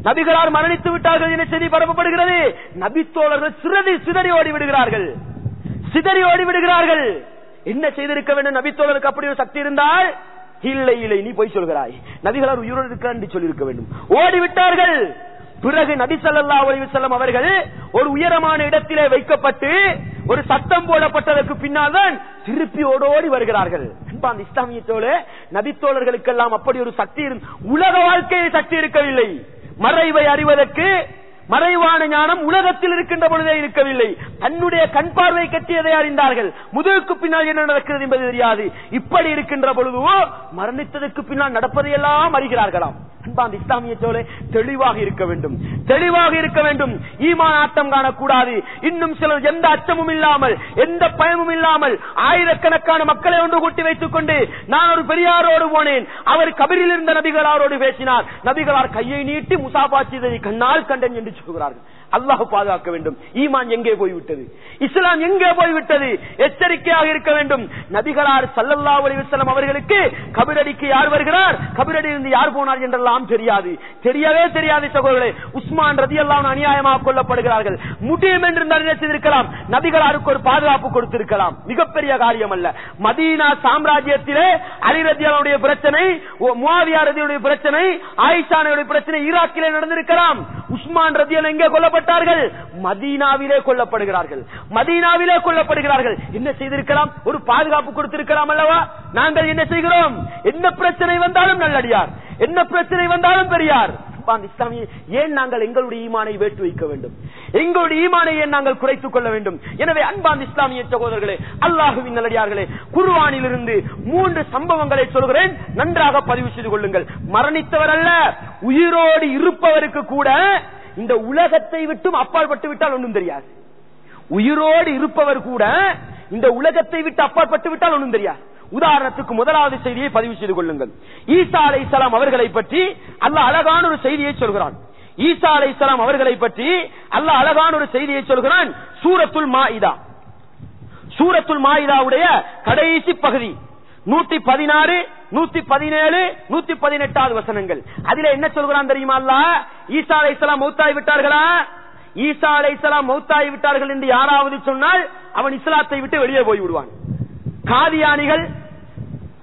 நபிகளார் மரணித்து விட்டார்கள் என்ற செய்தி பரப்பப்படுகிறது. நபித்தோழர்கள் சிதறி ஓடி விடுகிறார்கள். என்ன செய்திருக்க வேண்டும்? நபித்தோழருக்கு அப்படி ஒரு சக்தி இருந்தால் இல்லை இல்லை, நீ போய் சொல்கிறாய், நபிகளார் உயிரோடு இருக்கிறார் என்று சொல்லியிருக்க வேண்டும். ஓடிவிட்டார்கள். பிறகு நபி ஸல்லல்லாஹு அலைஹி வஸல்லம் அவர்கள் ஒரு உயரமான இடத்திலே வைக்கப்பட்டு ஒரு சத்தம் போடப்பட்டதற்கு பின்னால் தான் திருப்பி ஓடோடி வருகிறார்கள். அந்த இஸ்லாமியத்தோட நபித்தோழர்களுக்கெல்லாம் அப்படி ஒரு சக்தி, உலக வாழ்க்கையில் சக்தி இருக்கவில்லை. மறைவை அறிவதற்கு மறைவான ஞானம் உலகத்தில் இருக்கின்ற பொழுதே இருக்கவில்லை. தன்னுடைய கண் பார்வை கட்டியதை அறிந்தார்கள். முதுகுக்கு பின்னால் என்ன நடக்கிறது என்பது தெரியாது. இப்படி இருக்கின்ற பொழுதோ மரணித்ததற்கு பின்னால் நடப்பதையெல்லாம் அறிகிறார்களாம். அன்பாந்த இஸ்லாமியத்தோடு தெளிவாக இருக்க வேண்டும், தெளிவாக இருக்க வேண்டும். ஈமான் ஆட்டம் காணக்கூடாது. இன்னும் சிலர் எந்த அச்சமும் இல்லாமல், எந்த பயமும் இல்லாமல் ஆயிரக்கணக்கான மக்களை ஒன்று கூட்டி வைத்துக் கொண்டு, நான் ஒரு பெரியாரோடு போனேன், அவர் கபரில் இருந்த நபிகளாரோடு பேசினார், நபிகளார் கையை நீட்டி முசாபா செய்ததை கண்ணால் கண்டன் என்று சொல்கிறார்கள். அல்லாஹ் பாதுகாக்க வேண்டும். ஈமான் எங்கே போய்விட்டது? இஸ்லாம் எங்கே போய்விட்டது? எச்சரிக்கையாக இருக்க வேண்டும். நபிகளார் ஸல்லல்லாஹு அலைஹி வஸல்லம் அவர்களுக்கு கபரடிக்கு யார் வருகிறார், கபரடியிலிருந்து யார் போனார் என்றெல்லாம் தெரியாது, தெரியவே தெரியாது சகோதரர்களே. உஸ்மான் ரலியல்லாஹு அன்ஹு அநியாயமாக கொல்லப்படுகிறார்கள். முடியும் என்று நினைத்திருக்கலாம், நபிகளாருக்கு ஒரு பாதுகாப்பு கொடுத்திருக்கலாம். மிகப்பெரிய காரியம் அல்ல. மதீனா சாம்ராஜ்யத்திலே அலி ரலியல்லாஹு அன்ஹுடைய பிரச்சனை, முஆவியா ரலியல்லாஹு அன்ஹுடைய பிரச்சனை, ஆயிஷா ரலியல்லாஹு அன்ஹுடைய பிரச்சனை ஈராக்கிலே நடந்திருக்கலாம். உஸ்மான் ரலியல்லாஹு எங்கே கொல்லப்பட்டார்கள்? மதீனாவிலே கொல்லப்படுகிறார்கள். மதீனாவிலே கொல்லப்படுகிறார்கள். என்ன செய்திருக்கலாம்? ஒரு பாதுகாப்பு கொடுத்திருக்கலாம் அல்லவா? நாங்கள் என்ன செய்கிறோம்? என்ன பிரச்சனை வந்தாலும் நல்லடியார், என்ன பிரச்சனை வந்தாலும் பெரியார். ஏன் நாங்கள் எங்களுடைய ஈமானை வேட்டு வைக்க வேண்டும்? எங்களுடைய ஈமானை ஏன் நாங்கள் குறைத்துக் கொள்ள வேண்டும்? எனவே அன்பார்ந்த இஸ்லாமிய சகோதரர்களே, அல்லாஹுவின் நல்லடியார்களே, குர்ஆனில் இருந்து 3 சம்பவங்களை சொல்கிறேன், நன்றாக பதிவு செய்து கொள்ளுங்கள். மரணித்தவர் அல்ல, உயிரோடு இருப்பவருக்கு கூட இந்த உலகத்தை விட்டும் அப்பாற்பட்டு விட்டால் ஒன்றும் தெரியாது. உயிரோடு இருப்பவர் கூட இந்த உலகத்தை விட்டு அப்பாற்பட்டு விட்டால் ஒன்றும் தெரியாது. உதாரணத்துக்கு முதலாவது செய்தியை பதிவு செய்து கொள்ளுங்கள். ஈசா அலைஹிஸ்ஸலாம் அவர்களை பற்றி அல்லாஹ் அழகான ஒரு செய்தியை சொல்கிறான். ஈசா அலைஹிஸ்ஸலாம் அவர்களை பற்றி அல்லாஹ் அழகான ஒரு செய்தியை சொல்கிறான். சூரத்துல் மாஇதா, சூரத்துல் மாஇதாவுடைய கடைசி பகுதி 116, 117, 118 வசனங்கள். அதிலே என்ன சொல்கிறான் தெரியுமா? அல்லாஹ் ஈசா அலைஹிஸ்ஸலாம் மௌத்தாகி விட்டார்களா, ஈசா அலைஹிஸ்ஸலாம் மௌத்தாகி விட்டார்கள் என்று யாராவது சொன்னால் அவன் இஸ்லாத்தை விட்டு வெளியே போய் விடுவான். காதியானிகள்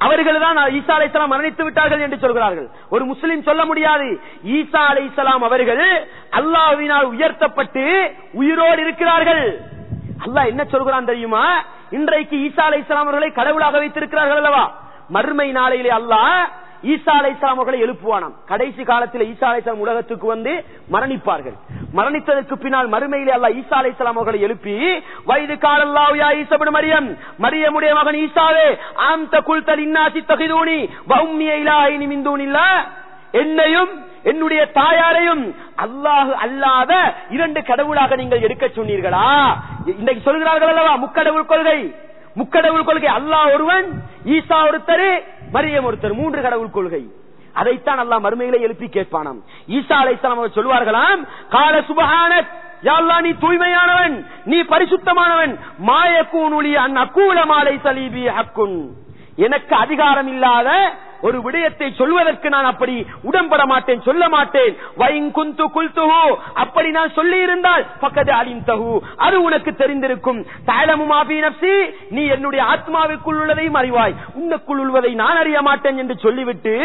அவர்கள் தான் ஈசா அலைஹிஸ்ஸலாம் மரணித்து விட்டார்கள் என்று சொல்கிறார்கள். ஒரு முஸ்லிம் சொல்ல முடியாது. ஈசா அலைஹிஸ்ஸலாம் அவர்கள் அல்லாஹ்வினால் உயர்த்தப்பட்டு உயிரோடு இருக்கிறார்கள். அல்லாஹ் என்ன சொல்கிறான் தெரியுமா? இன்றைக்கு ஈசா அலைஹிஸ்ஸலாம் அவர்களை கடவுளாக வைத்திருக்கிறார்கள் அல்லவா? மறுமை நாளையிலே அல்லாஹ் ஈசா அலைஹிஸ்ஸலாம் அவர்களை எழுப்புவானாம். கடைசி காலத்தில் ஈசா அலைஹிஸ்ஸலாம் உலகத்துக்கு வந்து மரணிப்பார்கள். மரணித்ததற்கு பின்னால் மறுமையிலே அல்லாஹ் ஈசா அலைஹிஸ்ஸலாம் அவர்களை எழுப்பி, வைது காலல்லாஹு யா ஈசா இப்னு மரியம், மரியமுடைய மகன் ஈசாவே, அன்த குல்த லின்னாஸி தகிதூனி வ உம்மி இலாஹின் மின் தூனில்லாஹ், என்னையும் என்னுடைய தாயாரையும் அல்லாஹ் அல்லாத 2 கடவுளாக நீங்கள் எடுக்க சொன்னீர்களா? இன்றைக்கு சொல்கிறார்கள் அல்லவா, முக்கடவுள் கொள்கை. முக்கடவுள் கொள்கை, அல்லாஹ் ஒருவன், ஈசா ஒருத்தர், மரியம் ஒருத்தர், 3 கடவுள் கொள்கை. அதைத்தான் அல்லாஹ் மறுமையிலே எழுப்பி கேட்பானாம். ஈசா அலைஹிஸ்ஸலாம் அவர்கள் சொல்வார்களாம், கால சுப்ஹானக், யா அல்லாஹ் நீ தூய்மையானவன், நீ பரிசுத்தமானவன், மாயகூனு லி அன் அகூல மா லைஸ லீ பி ஹக்குன், எனக்கு அதிகாரம் இல்லாத ஒரு விடயத்தை சொல்வதற்கு நான் அப்படி உடன்பட மாட்டேன், சொல்ல மாட்டேன். அப்படி நான் சொல்லி இருந்தால் பக்கத்து அலிந்தஹு, அது உனக்கு தெரிந்திருக்கும். தஅலமு மா ஃபீ நஃப்ஸி, நீ என்னுடைய ஆத்மாவுக்குள் உள்ளதை அறிவாய், உன்னுக்குள் உள்ளதை நான் அறிய மாட்டேன் என்று சொல்லிவிட்டு,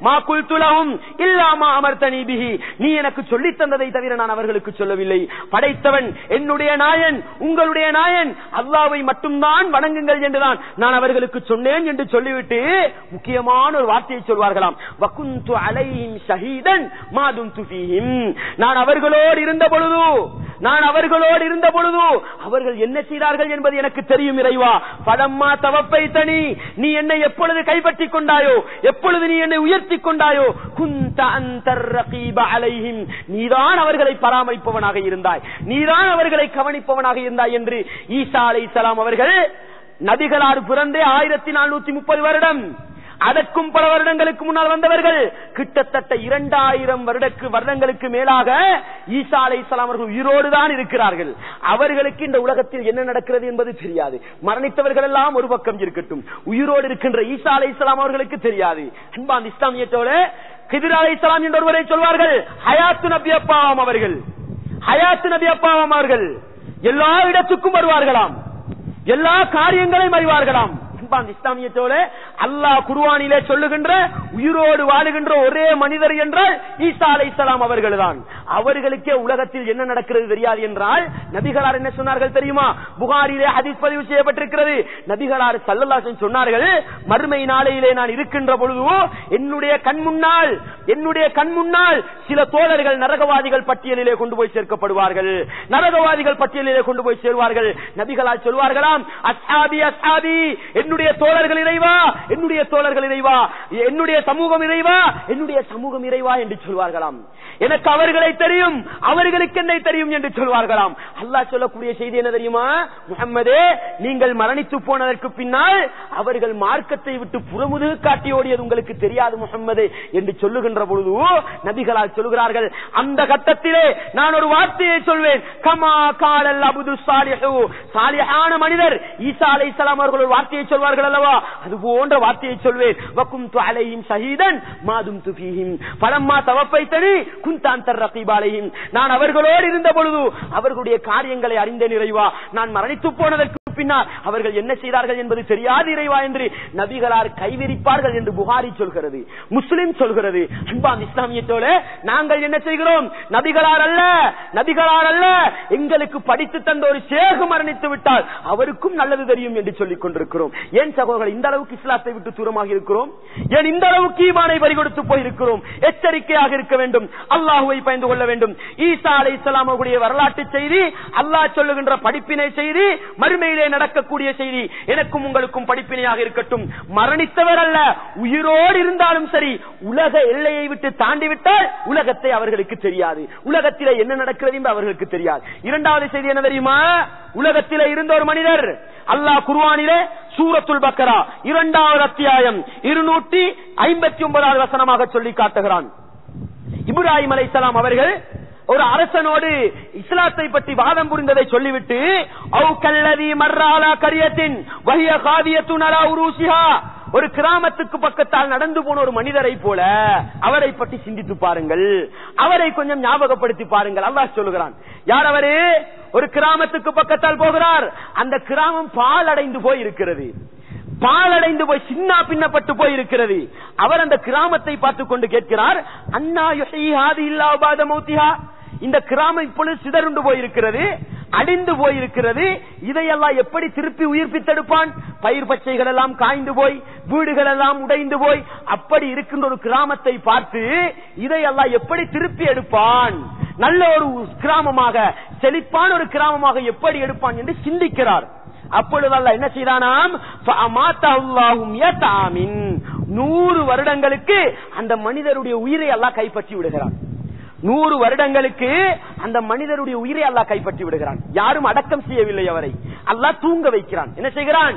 மா குல்து லஹும் இல்லா மா அமர்தனி பிஹி, நீ எனக்கு சொல்லி தந்ததை தவிர நான் அவர்களுக்கு சொல்லவில்லை. படைத்தவன் என்னுடைய நாயன், உங்களுடைய நாயன் அல்லாஹ்வை மட்டும்தான் வணங்குங்கள் என்றுதான் நான் அவர்களுக்கு சொன்னேன் என்று சொல்லிவிட்டு முக்கியமான ஒரு வார்த்தையை சொல்வார்களாம், வகுந்து அலைஹிம் ஷஹீதன் மா துன்து ஃபீஹிம், நான் அவர்களோடு இருந்த பொழுது, நான் அவர்களோடு இருந்த பொழுது அவர்கள் என்ன செய்தார்கள் என்பது எனக்கு தெரியும் இறைவா. பலம்மா தவப்பைதனி, நீ என்னை எப்பொழுது கைப்பற்றிக் கொண்டாயோ, எப்பொழுது நீ என்னை உயர்த்தி கொண்டாயோ, குந்த அன்தர் ரகீப அலைஹிம், நீதான் அவர்களை பராமரிப்பவனாக இருந்தாய், நீதான் அவர்களை கவனிப்பவனாக இருந்தாய் என்று ஈசா அலைஹிஸ்ஸலாம் அவர்கள் நபிகளார் பிறந்தே 1430 வருடம், அதற்கும் பல வருடங்களுக்கு முன்னால் வந்தவர்கள். கிட்டத்தட்ட 2000 வருடங்களுக்கு மேலாக ஈசா அலைஹிஸ்ஸலாம் அவர்கள் உயிரோடு தான் இருக்கிறார்கள். அவர்களுக்கு இந்த உலகத்தில் என்ன நடக்கிறது என்பது தெரியாது. மரணித்தவர்கள் எல்லாம் ஒரு பக்கம் இருக்கட்டும், உயிரோடு இருக்கின்ற ஈசா அலைஹிஸ்ஸலாம் அவர்களுக்கு தெரியாது. அன்பார்ந்த இஸ்லாமியத்தோட கிதிர் அலைஹிஸ்ஸலாம் என்ற ஒருவரை சொல்வார்கள், ஹயாத்து நபி அப்பாவாம் அவர்கள், ஹயாத்து நபி அப்பாவாம் அவர்கள். எல்லா இடத்துக்கும் வருவார்களாம், எல்லா காரியங்களையும் அறிவார்களாம். இஸ்லாமியத்தோட அல்லாஹ் குர்ஆனிலே சொல்லுகின்ற உயிரோடு வாழுகின்ற ஒரே மனிதர் என்றால் ஈசா அலைஹிஸ்ஸலாம் அவர்கள்தான். அவர்களுக்கே உலகத்தில் என்ன நடக்கிறது தெரியாது என்றால் நபிகளார் என்ன சொன்னார்கள் தெரியுமா? புகாரிலே ஹதீஸ் பதிவு செய்யப்பட்டிருக்கிறது. நபிகளார் ஸல்லல்லாஹு அலைஹி வஸல்லம் சொன்னார்கள், மறுமை நாளையிலே நான் இருக்கின்ற பொழுது என்னுடைய கண் முன்னால் சில தோழர்கள் நரகவாதிகள் பட்டியலிலே கொண்டு போய் சேர்க்கப்படுவார்கள். நரகவாதிகள் பட்டியலிலே கொண்டு போய் சேர்வார்கள். நபிகளார் சொல்வார்களாம், அஸ்ஹாபி அஸ்ஹாபி, என்னுடைய தோழர்கள் இறைவா, என்னுடைய தோழர்கள் இறைவா, என்னுடைய சமூகம் இறைவா, என்னுடைய சமூகம் இறைவா என்று சொல்வார்களாம். எனக்கு அவர்களை தெரியும், அவர்களுக்கு என்னை தெரியும் என்று சொல்வார்களாம். அல்லாஹ் சொல்லக்கூடிய செய்தி என்ன தெரியுமா? முஹம்மதே, நீங்கள் மரணித்து போனதற்கு பின்னால் அவர்கள் மார்க்கத்தை விட்டு புறமுதுகு காட்டி ஓடியது உங்களுக்கு தெரியாது முஹம்மதே என்று சொல்லுகின்ற பொழுது நபிகளால் சொல்கிறார்கள், அந்த கட்டத்திலே நான் ஒரு வார்த்தையை சொல்வேன், கமா காலல் அப்து சாலிஹு, சாலிஹான மனிதர் ஈசா அலைஹிஸ்ஸலாம் அவர்கள் ஒரு வார்த்தையை சொல்வார்கள் அல்லவா, அது போன்ற வார்த்தையை சொல்வேன். வகும்து அலைஹிம் ஷஹீதன் மாதும்து ஃபீஹிம் ஃபலம்மா தவஃபைதனி குன்த அன்த ரகீப அலைஹிம், நான் அவர்களோடு இருந்த பொழுது அவர்களுடைய காரியங்களை அறிந்தேன் இறைவா, நான் மரணித்து போனதற்கு பின்னால் அவர்கள் என்ன செய்தார்கள் என்பது தெரியாது இறைவா என்று நபிகளார் கைவிரிப்பார்கள் என்று புகாரி சொல்கிறது, முஸ்லிம் சொல்கிறது. அன்பாம் இஸ்லாமியத்தோடு நாங்கள் என்ன செய்கிறோம்? நபிகளார் அல்ல, எங்களுக்கு படித்து தந்த ஒரு ஷேக் மரணித்து விட்டால் அவருக்கும் நல்லது தெரியும் என்று சொல்லிக் கொண்டிருக்கிறோம். ஏன் சகோதரர்கள் இந்த அளவுக்கு இஸ்லாத்தை விட்டு தூரமாக இருக்கிறோம்? ஏன் இந்த அளவுக்கு ஈமானை பறிகொடுத்து போயிருக்கிறோம்? எச்சரிக்கையாக இருக்க வேண்டும், அல்லாஹ்வை பயந்து கொள்ள வேண்டும். ஈசா அலைஹிஸ்ஸலாம் அவர்களுடைய வரலாற்று செய்தி, அல்லாஹ் சொல்லுகின்ற படிப்பினை செய்தி, மறுமையிலே நடக்கக்கூடிய செய்தி எனக்கும் உங்களுக்கும் படிப்பினையாக இருக்கட்டும். மரணித்தவர் அல்ல, உயிரோடு இருந்தாலும் சரி, உலக எல்லையை விட்டு தாண்டிவிட்டால் உலகத்தை அவர்களுக்கு தெரியாது, உலகத்திலே என்ன நடக்கிறது என்று அவர்களுக்கு தெரியாது. இரண்டாவது செய்தி என்ன தெரியுமா? உலகத்திலே இருந்த ஒரு மனிதர் அல்லாஹ் குர்ஆனிலே சூரத்துல் பக்கரா 2வது அத்தியாயம் 259வது வசனமாக சொல்லி காட்டுகிறான். இப்ராஹிம் அலைஹிஸ்ஸலாம் அவர்கள் ஒரு அரசனோடு இஸ்லாத்தை பற்றி வாதம் புரிந்ததை சொல்லிவிட்டு, ஒரு கிராமத்துக்கு பக்கத்தால் நடந்து போன ஒரு மனிதரை போல அவரை பற்றி சிந்தித்து பாருங்கள், அவரை கொஞ்சம் ஞாபகப்படுத்தி பாருங்கள். அல்லாஹ் சொல்லுகிறான், யார் அவரு? ஒரு கிராமத்துக்கு பக்கத்தால் போகிறார், அந்த கிராமம் பாழடைந்து போய் இருக்கிறது, பாலடைந்து போய் சின்ன பின்னப்பட்டு போய் இருக்கிறது. அவர் அந்த கிராமத்தை பார்த்துக் கொண்டு கேட்கிறார், அன்னா யுஹ்யி ஹாதிஹில் பாத மௌத்திஹா, இந்த கிராமம் இப்பொழுது சிதறுண்டு போயிருக்கிறது, அடிந்து போயிருக்கிறது, இதையெல்லாம் எப்படி திருப்பி உயிர்ப்பித்தெடுப்பான்? பயிர் பச்சைகள் எல்லாம் காய்ந்து போய், வீடுகள் எல்லாம் உடைந்து போய், அப்படி இருக்கின்ற ஒரு கிராமத்தை பார்த்து இதையெல்லாம் எப்படி திருப்பி எடுப்பான்? நல்ல ஒரு கிராமமாக, செழிப்பான ஒரு கிராமமாக எப்படி எடுப்பான் என்று சிந்திக்கிறார். அப்பொழுது அல்லாஹ் என்ன செய்தானாம்? 100 வருடங்களுக்கு அந்த மனிதருடைய உயிரை அல்லாஹ் கைப்பற்றி விடுகிறான். 100 வருடங்களுக்கு அந்த மனிதருடைய உயிரை அல்லாஹ் கைப்பற்றி விடுகிறான். யாரும் அடக்கம் செய்யவில்லை, அவரை அல்லாஹ் தூங்க வைக்கிறான். என்ன செய்கிறான்?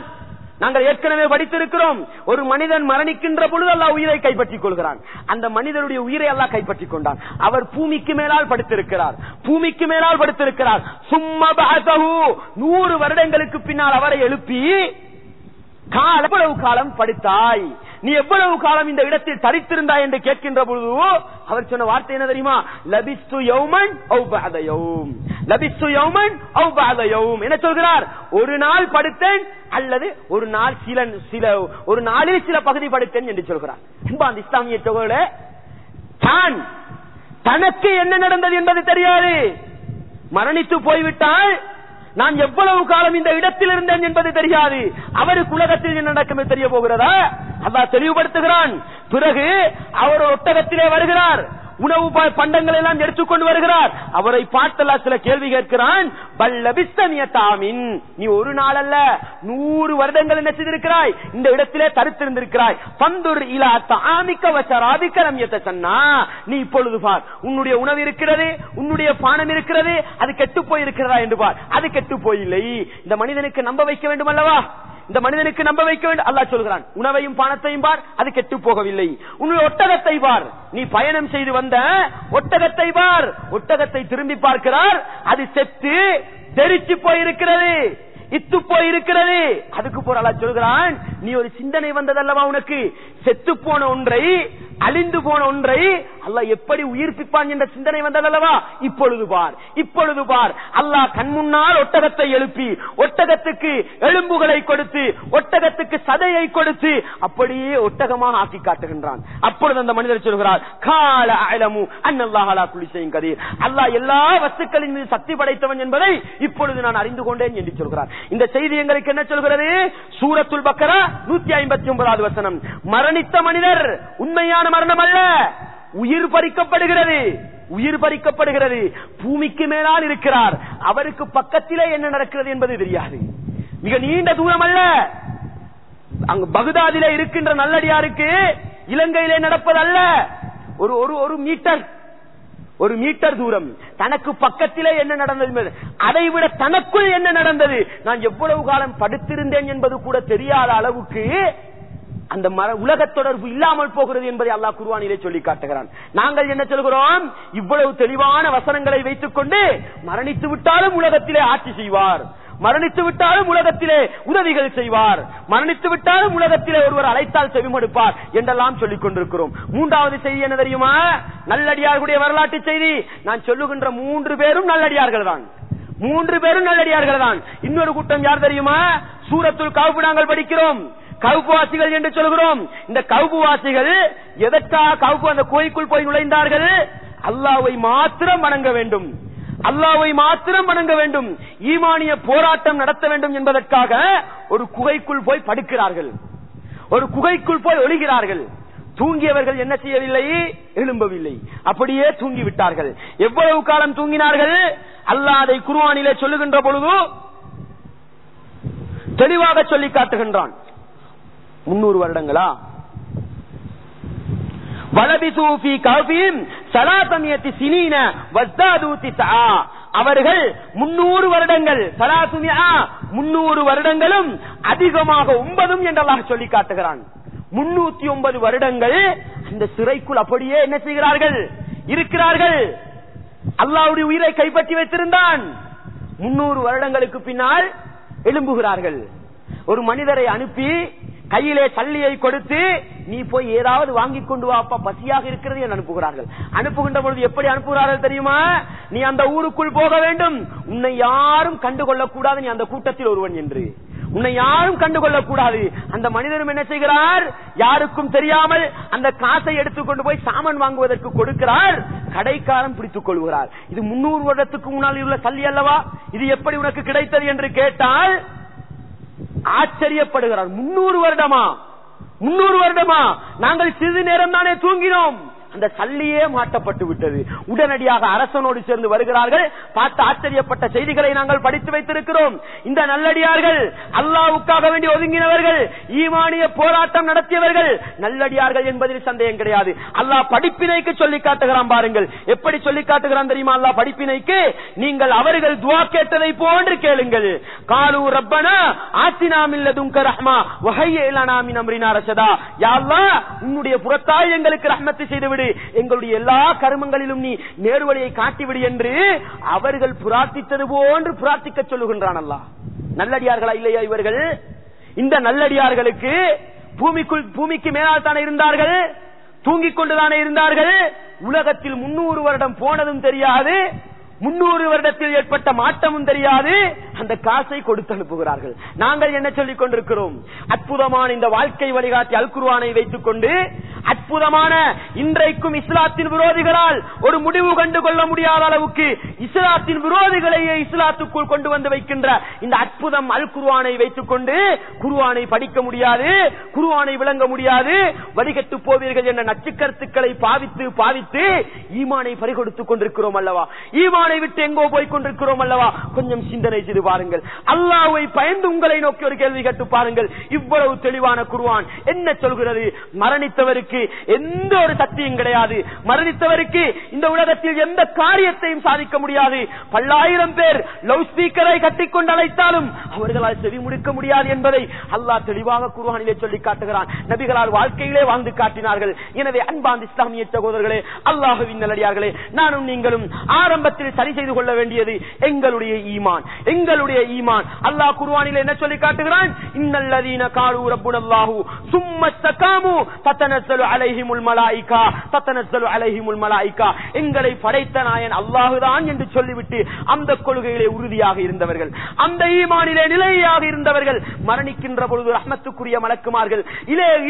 நாங்கள் ஏற்கனவே படித்திருக்கிறோம், ஒரு மனிதன் மரணிக்கின்ற பொழுது அல்லாஹ் உயிரை கைப்பற்றிக் கொள்கிறான். அந்த மனிதனுடைய உயிரை அல்லாஹ் கைப்பற்றிக் கொண்டான். அவர் பூமிக்கு மேலால் படுத்திருக்கிறார், பூமிக்கு மேலால் படுத்திருக்கிறார். சும்மா பஅதஹு, 100 வருடங்களுக்கு பின்னால் அவரை எழுப்பி, எவ்வளவு காலம் படுத்தாய், நீ எவ்வளவு காலம் இந்த இடத்தில் தரித்திருந்தாய் என்று கேட்கின்ற பொழுது அவர் சொன்ன வார்த்தை என்ன தெரியுமா? லபிஸ்து யௌமன் அவ் பஅத யௌம், லபிஸ்து யௌமன் அவ் பஅத யௌம். என்ன சொல்கிறார்? ஒரு நாள் படுத்தேன் அல்லது ஒரு நாளில் சில பகுதி படுத்தேன் என்று சொல்கிறார். அன்பார்ந்த இஸ்லாமிய சகோதரர்களே, தனக்கு என்ன நடந்தது என்பது தெரியாது, மரணித்து போய்விட்டால் நான் எவ்வளவு காலம் இந்த இடத்தில் இருந்தேன் என்பது தெரியாது, அவருக்கு உலகத்தில் என்ன நடக்கும் தெரிய போகிறதா? அல்லாஹ் தெளிவுபடுத்துகிறான். பிறகு அவர் ஒட்டகத்திலே வருகிறார், உணவு பண்டங்கள் எல்லாம் எடுத்துக்கொண்டு வருகிறார். அவரை பார்த்தல்லா சில கேள்வி கேட்கிறான். நீ ஒரு நாள் அல்ல 100 வருடங்கள் என்ன செய்திருக்கிறாய்? இந்த இடத்திலே தரித்திருந்திருக்கிறாய். பந்துர் இலா தஆமிக வ ஷராபிக லம் யதசன்னா, நீ இப்பொழுது பார், உன்னுடைய உணவு இருக்கிறது, உன்னுடைய பானம் இருக்கிறது, அது கெட்டு போயிருக்கிறதா என்று பார். அது கெட்டு போயில்லை. இந்த மனிதனுக்கு நம்ப வைக்க வேண்டும் அல்லவா? இந்த மனிதனுக்கு நம்ப வைக்க வேண்டும். அல்லாஹ் சொல்கிறான், உணவையும் பானத்தையும் பார், அது கெட்டு போகவில்லை. உன்னுடைய ஒட்டகத்தை பார், நீ பயணம் செய்து வந்த ஒட்டகத்தை பார். ஒட்டகத்தை திரும்பி பார்க்கிறார், அது செத்து தெரிச்சு போயிருக்கிறது, இத்து போயிருக்கிறது. அதுக்கு போற அல்லாஹ் சொல்கிறான், நீ ஒரு சிந்தனை வந்ததல்லவா உனக்கு? செத்து போன ஒன்றை, அழிந்து போன ஒன்றை அல்லாஹ் எப்படி உயிர்ப்பிப்பான் என்ற சிந்தனை வந்ததல்லவா? இப்பொழுது பார் அல்லாஹ் கண் முன்னால் ஒட்டகத்தை எழுப்பி ஒட்டகத்துக்கு எலும்புகளை கொடுத்து ஒட்டகத்துக்கு சதையை கொடுத்து அப்படியே ஒட்டகமாக ஆக்கி காட்டுகின்றான். அப்பொழுது அந்த மனிதர் சொல்கிறார், கால அலமு அன்னல்லாஹ் அலா குல்லி ஷைஇன் கதீர், அல்லாஹ் எல்லா வஸ்துக்களின் மீது சக்தி படைத்தவன் என்பதை இப்பொழுது நான் அறிந்து கொண்டேன் என்று சொல்கிறார். இந்த செய்தி எங்களுக்கு என்ன சொல்கிறது? சூரத்துல் பக்கரா 159வது வசனம். மரணித்த மனிதர் உண்மையான மரணம் அல்ல, உயிர் பறிக்கப்படுகிறது. பூமிக்கு மேலால் இருக்கிறார், அவருக்கு பக்கத்திலே என்ன நடக்கிறது என்பது தெரியாது. மிக நீண்ட தூரம் அல்ல, அங்கு பகுதாதிலே இருக்கின்ற நல்லடியாருக்கு இலங்கையிலே நடப்பதல்ல, ஒரு மீட்டர் தூரம். தனக்கு பக்கத்திலே என்ன நடந்தது, அதைவிட தனக்குள் என்ன நடந்தது, நான் எவ்வளவு காலம் படுத்திருந்தேன் என்பது கூட தெரியாத அளவுக்கு அந்த உலக தொடர்பு இல்லாமல் போகிறது என்பதை அல்லாஹ் குர்ஆனிலே சொல்லி காட்டுகிறான். நாங்கள் என்ன சொல்கிறோம்? இவ்வளவு தெளிவான வசனங்களை வைத்துக் கொண்டு மரணித்து விட்டாலும் உலகத்திலே ஆட்சி செய்வார், மரணித்து விட்டாலும் உலகத்திலே உதவிகள் செய்வார், மரணித்து விட்டாலும் உலகத்திலே ஒருவர் அழைத்தால் செவிமடுப்பார் என்றெல்லாம் சொல்லிக் கொண்டிருக்கிறோம். மூன்றாவது செய்தி என்ன தெரியுமா? நல்லடியார்களுடைய வரலாற்று செய்தி. நான் சொல்லுகின்ற 3 பேரும் நல்லடியார்கள் தான். இன்னொரு கூட்டம் யார் தெரியுமா? சூரத்துல் கஹ்ஃப் நாங்கள் படிக்கிறோம், கஹ்ஃப்வாசிகள் என்று சொல்கிறோம். இந்த கஹ்ஃப்வாசிகள் எதற்காக கஹ்ஃப் அந்த கோயிலுக்குள் போய் நுழைந்தார்கள்? அல்லாஹ்வை மாத்திரம் வணங்க வேண்டும், ஈமானிய போராட்டம் நடத்த வேண்டும் என்பதற்காக ஒரு குகைக்குள் போய் படுக்கிறார்கள், ஒரு குகைக்குள் போய் ஒளிகிறார்கள். தூங்கியவர்கள் என்ன செய்யவில்லை? எழும்பவில்லை, அப்படியே தூங்கி விட்டார்கள். எவ்வளவு காலம் தூங்கினார்கள்? அல்லாஹ் அதை குர்ஆனிலே சொல்லுகின்ற பொழுது தெளிவாக சொல்லி காட்டுகின்றான். 300 வருடங்களா? அவர்கள் 300 வருடங்கள், 300 வருடங்களும் அதிகமாக 9 என்றெல்லாம் சொல்லி காட்டுகிறான். 309 வருடங்கள் அந்த சிறைக்குள் அப்படியே என்ன செய்கிறார்கள்? இருக்கிறார்கள். அல்லாஹ்வுடைய உயிரை கைப்பற்றி வைத்திருந்தான். 300 வருடங்களுக்கு பின்னால் எழும்புகிறார்கள். ஒரு மனிதரை அனுப்பி கையிலே சல்லியை கொடுத்து, நீ போய் ஏதாவது வாங்கி கொண்டு வாப்பா, பசியாக இருக்கிறது என்று அனுப்புகிறார்கள். அனுப்புகின்ற பொழுது எப்படி அனுப்புகிறார்கள் தெரியுமா? நீ அந்த ஊருக்குள் போக வேண்டும், உன்னை யாரும் கண்டுகொள்ளக் கூடாது, நீ அந்த கூட்டத்தில் ஒருவன் என்று, உன்னை யாரும் கண்டுகொள்ளக்கூடாது. அந்த மனிதரும் என்ன செய்கிறார்? யாருக்கும் தெரியாமல் அந்த காசை எடுத்துக்கொண்டு போய் சாமான் வாங்குவதற்கு கொடுக்கிறார். கடைக்காரன் பிடித்துக் கொள்கிறார். இது 300 வருடத்துக்கு முன்னால் உள்ள சல்லி அல்லவா, இது எப்படி உனக்கு கிடைத்தது என்று கேட்டால் ஆச்சரியப்படுகிறார். 300 வருடமா? நாங்கள் சிறிது நேரம் தானே தூங்கினோம். அந்த சல்லியே மாட்டப்பட்டு விட்டது. உடனடியாக அரசனோடு சேர்ந்து வருகிறார்கள். பார்த்து ஆச்சரியப்பட்ட செய்திகளை நாங்கள் படித்து வைத்திருக்கிறோம். இந்த நல்லடியார்கள் அல்லாஹ்வுக்காக வேண்டி ஒதுங்கினவர்கள், ஈமானிய போராட்டம் நடத்தியவர்கள், நல்லடியார்கள் என்பதில் சந்தேகம் கிடையாது. அல்லாஹ் படிப்பினைக்கு சொல்லி காட்டுகிறான். பாருங்கள் எப்படி சொல்லி காட்டுகிறான் தெரியுமா? அல்லாஹ் படிப்பினைக்கு, நீங்கள் அவர்கள் துஆ கேட்டதை போன்று கேளுங்கள். காலு ரப்பனா ஆத்தினா மின் லதுன்க ரஹ்மா வ ஹய்ய லனா மின் அம்ரினா ரஷதா. யா அல்லாஹ், உன்னுடைய புறத்தால் எங்களுக்கு ரஹ்மத் செய்து, எங்களுடைய எல்லா கர்மங்களிலும் நீ நேர்வழியை காட்டிவிடு என்று அவர்கள் பிரார்த்தித்தது போன்று பிரார்த்திக்க சொல்லுகின்றான் அல்லாஹ். நல்லடியார்களா இல்லையா இவர்கள்? இந்த நல்லடியார்களுக்கு பூமிக்கு மேலால் தானே இருந்தார்கள், தூங்கிக் கொண்டுதானே இருந்தார்கள். உலகத்தில் 300 வருடம் போனதும் தெரியாது, 300 வருடத்தில் ஏற்பட்ட மாற்றமும் தெரியாது. அந்த காசை கொடுத்து அனுப்புகிறார்கள். நாங்கள் என்ன சொல்லிக் கொண்டிருக்கிறோம்? அற்புதமான இந்த வாழ்க்கை வழிகாட்டி அல் குர்ஆனை வைத்துக் கொண்டு அற்புதமான, இன்றைக்கும் இஸ்லாத்தின் விரோதிகளால் ஒரு முடிவு கண்டு கொள்ள முடியாத அளவுக்கு இஸ்லாத்தின் விரோதிகளையே இஸ்லாத்துக்குள் கொண்டு வந்து வைக்கின்ற இந்த அற்புதம் அல் குர்ஆனை வைத்துக் கொண்டு குர்ஆனை படிக்க முடியாது, குர்ஆனை விளங்க முடியாது, வடிகட்டு போவீர்கள் என்ற நச்சுக்கருத்துக்களை பாவித்து ஈமானை பறிகொடுத்துக் கொண்டிருக்கிறோம் அல்லவா? ஈமானை விட்டு எங்கோ போய் கொண்டிருக்கிறோம் அல்லவா? கொஞ்சம் சிந்தனை செய்து பாருங்கள். அல்லாஹ்வை பயந்து உங்களை நோக்கி ஒரு கேள்வி கேட்டு பாருங்கள். இவ்வளவு தெளிவான குர்ஆன் என்ன சொல்கிறது? மரணித்தவருக்கு எந்த ஒரு சக்தியும் கிடையாது, மரணித்தவருக்கு இந்த உலகத்தில் எந்த காரியத்தையும் சாதிக்க முடியாது. பல்லாயிரம் பேர் லவுட் ஸ்பீக்கரை கட்டிக்கொண்டு அழைத்தாலும் அவர்களால் செவி முடிக்க முடியாது என்பதை அல்லாஹ் தெளிவாக குர்ஆனிலே சொல்லி காட்டுகிறான். நபிகளால் வாழ்க்கையிலே வாழ்ந்து காட்டினார்கள். எனவே அன்பார்ந்த இஸ்லாமிய சகோதரர்களே, அல்லாஹ்வின் நல்லடியார்களே, நானும் நீங்களும் ஆரம்பத்தில் சரி செய்து கொள்ள வேண்டியது எங்களுடைய ஈமான். அல்லாஹ் குர்ஆனிலே என்ன சொல்லி காட்டுகிறான்? இன்னல்லதீன காலு ரப்புனல்லாஹு சும்ம இஸ்தகாமு ததனஸ்ஸலு தத்தனஸ்ஸலு அலைஹிமுல் மலாயிகா தத்தனஸ்ஸலு அலைஹிமுல் மலாயிகா, எங்களை படைத்த நாயன் அல்லாஹுதான் என்று சொல்லிவிட்டு அந்த கொள்கையிலே உறுதியாக இருந்தவர்கள், அந்த ஈமானிலே நிலையாக இருந்தவர்கள் மரணிக்கின்ற பொழுது ரஹ்மத்துக்குரிய மலக்குமார்கள்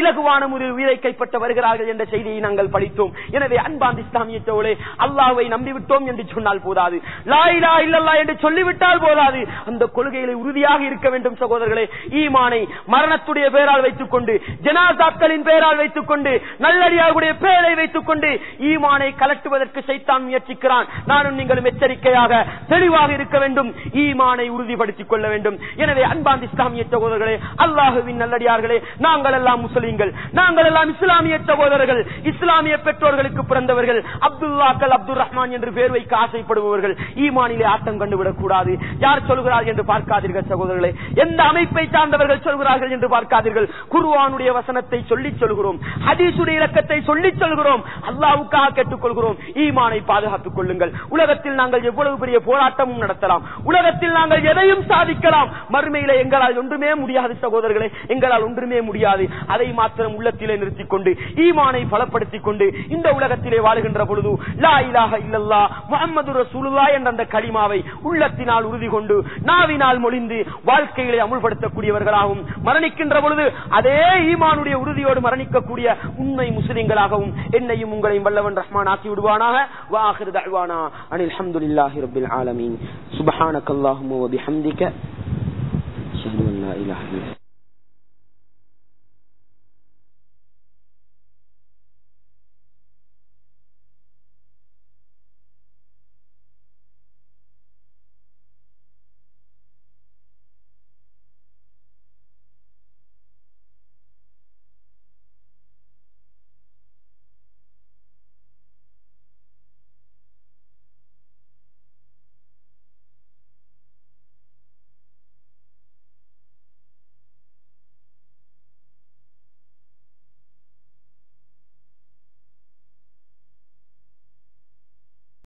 இலகுவான உயிரை கைப்பற்ற வருகிறார்கள் என்ற செய்தியை நாங்கள் படித்தோம். எனவே அன்பார்ந்த இஸ்லாமிய தோழர்களே, அல்லாஹ்வை நம்பிவிட்டோம் என்று சொன்னால் போதாது, லா இலாஹ இல்லல்லாஹ் என்று சொல்லிவிட்டால் போதாது, அந்த கொள்கையிலே உறுதியாக இருக்க வேண்டும் சகோதரர்களே. ஈமானை மரணத்துடைய பெயரால் வைத்துக் கொண்டு, ஜனாசாக்களின் பெயரால் வைத்துக் கொண்டு, நல்லடியாருடைய பெயரை வைத்துக் கொண்டு ஈமானை கலட்டுவதற்கு சைத்தான் முயற்சிக்கிறான். நானும் நீங்களும் எச்சரிக்கையாக தெளிவாக இருக்க வேண்டும், ஈமானை உறுதிப்படுத்திக் கொள்ள வேண்டும். எனவே அன்பார்ந்த இஸ்லாமிய சகோதரர்களே, அல்லாஹுவின் நல்லடியார்களே, நாங்கள் எல்லாம் முஸ்லிம்கள், நாங்கள் எல்லாம் இஸ்லாமிய சகோதரர்கள், இஸ்லாமிய பெற்றோர்களுக்கு பிறந்தவர்கள், அப்துல்லாக்கள் அப்துல் ரஹ்மான் என்று பெயர் வைக்க ஆசைப்படுபவர்கள். ஈமானிலே ஆட்டம் கண்டுவிடக் கூடாது. யார் சொல்கிறார்கள் என்று பார்க்காதீர்கள் சகோதரர்களே, எந்த அமைப்பை சார்ந்தவர்கள் சொல்கிறார்கள் என்று பார்க்காதீர்கள். குர்ஆனுடைய வசனத்தை சொல்லிச் சொல்கிறோம், ஹதீஸுடைய இலக்கத்தை சொல்லிச் சொல்கிறோம், அல்லாஹ்வுக்காக கேட்டுக்கொள்கிறோம். ஈமானை பாதுகாத்துக் கொள்ளுங்கள். உலகத்தில் நாங்கள் எவ்வளவு பெரிய போராட்டமும் நடத்தலாம், உலகத்தில் நாங்கள் எதையும் சாதிக்கலாம், மறுமையிலே எங்களால் ஒன்றுமே முடியாது சகோதரர்களே, எங்களால் ஒன்றுமே முடியாது. அதை மாத்திரம் உள்ளத்திலே நிறுத்திக் கொண்டு ஈமானை பலப்படுத்திக் கொண்டு இந்த உலகத்திலே வாழுகின்ற பொழுது லா இலாஹ இல்லல்லாஹ் முஹம்மது ரசூலுல்லாஹ் என்ற அந்த கலிமாவை உள்ளத்தினால் உறுதி கொண்டு நாவினால் மொழிந்து வாழ்க்கையிலே அமுல்படுத்தக்கூடியவர்களாகவும் மரணிக்கின்ற பொழுது அதே ஈமானுடைய உறுதியோடு மரணிக்கக்கூடிய உண்மை முஸ்லிம்களாகவும் என்னையும் உங்களையும் வல்லவன் ரஹ்மான் ஆக்கி விடுவானாக. வ ஆகிரு தஅவானா அனில் ஹம்துலில்லாஹி ரப்பில் ஆலமீன். சுப்ஹானக்கல்லாஹும்ம வ பிஹம்திக அஷ்ஹது அன் லா இலாஹா இல்லா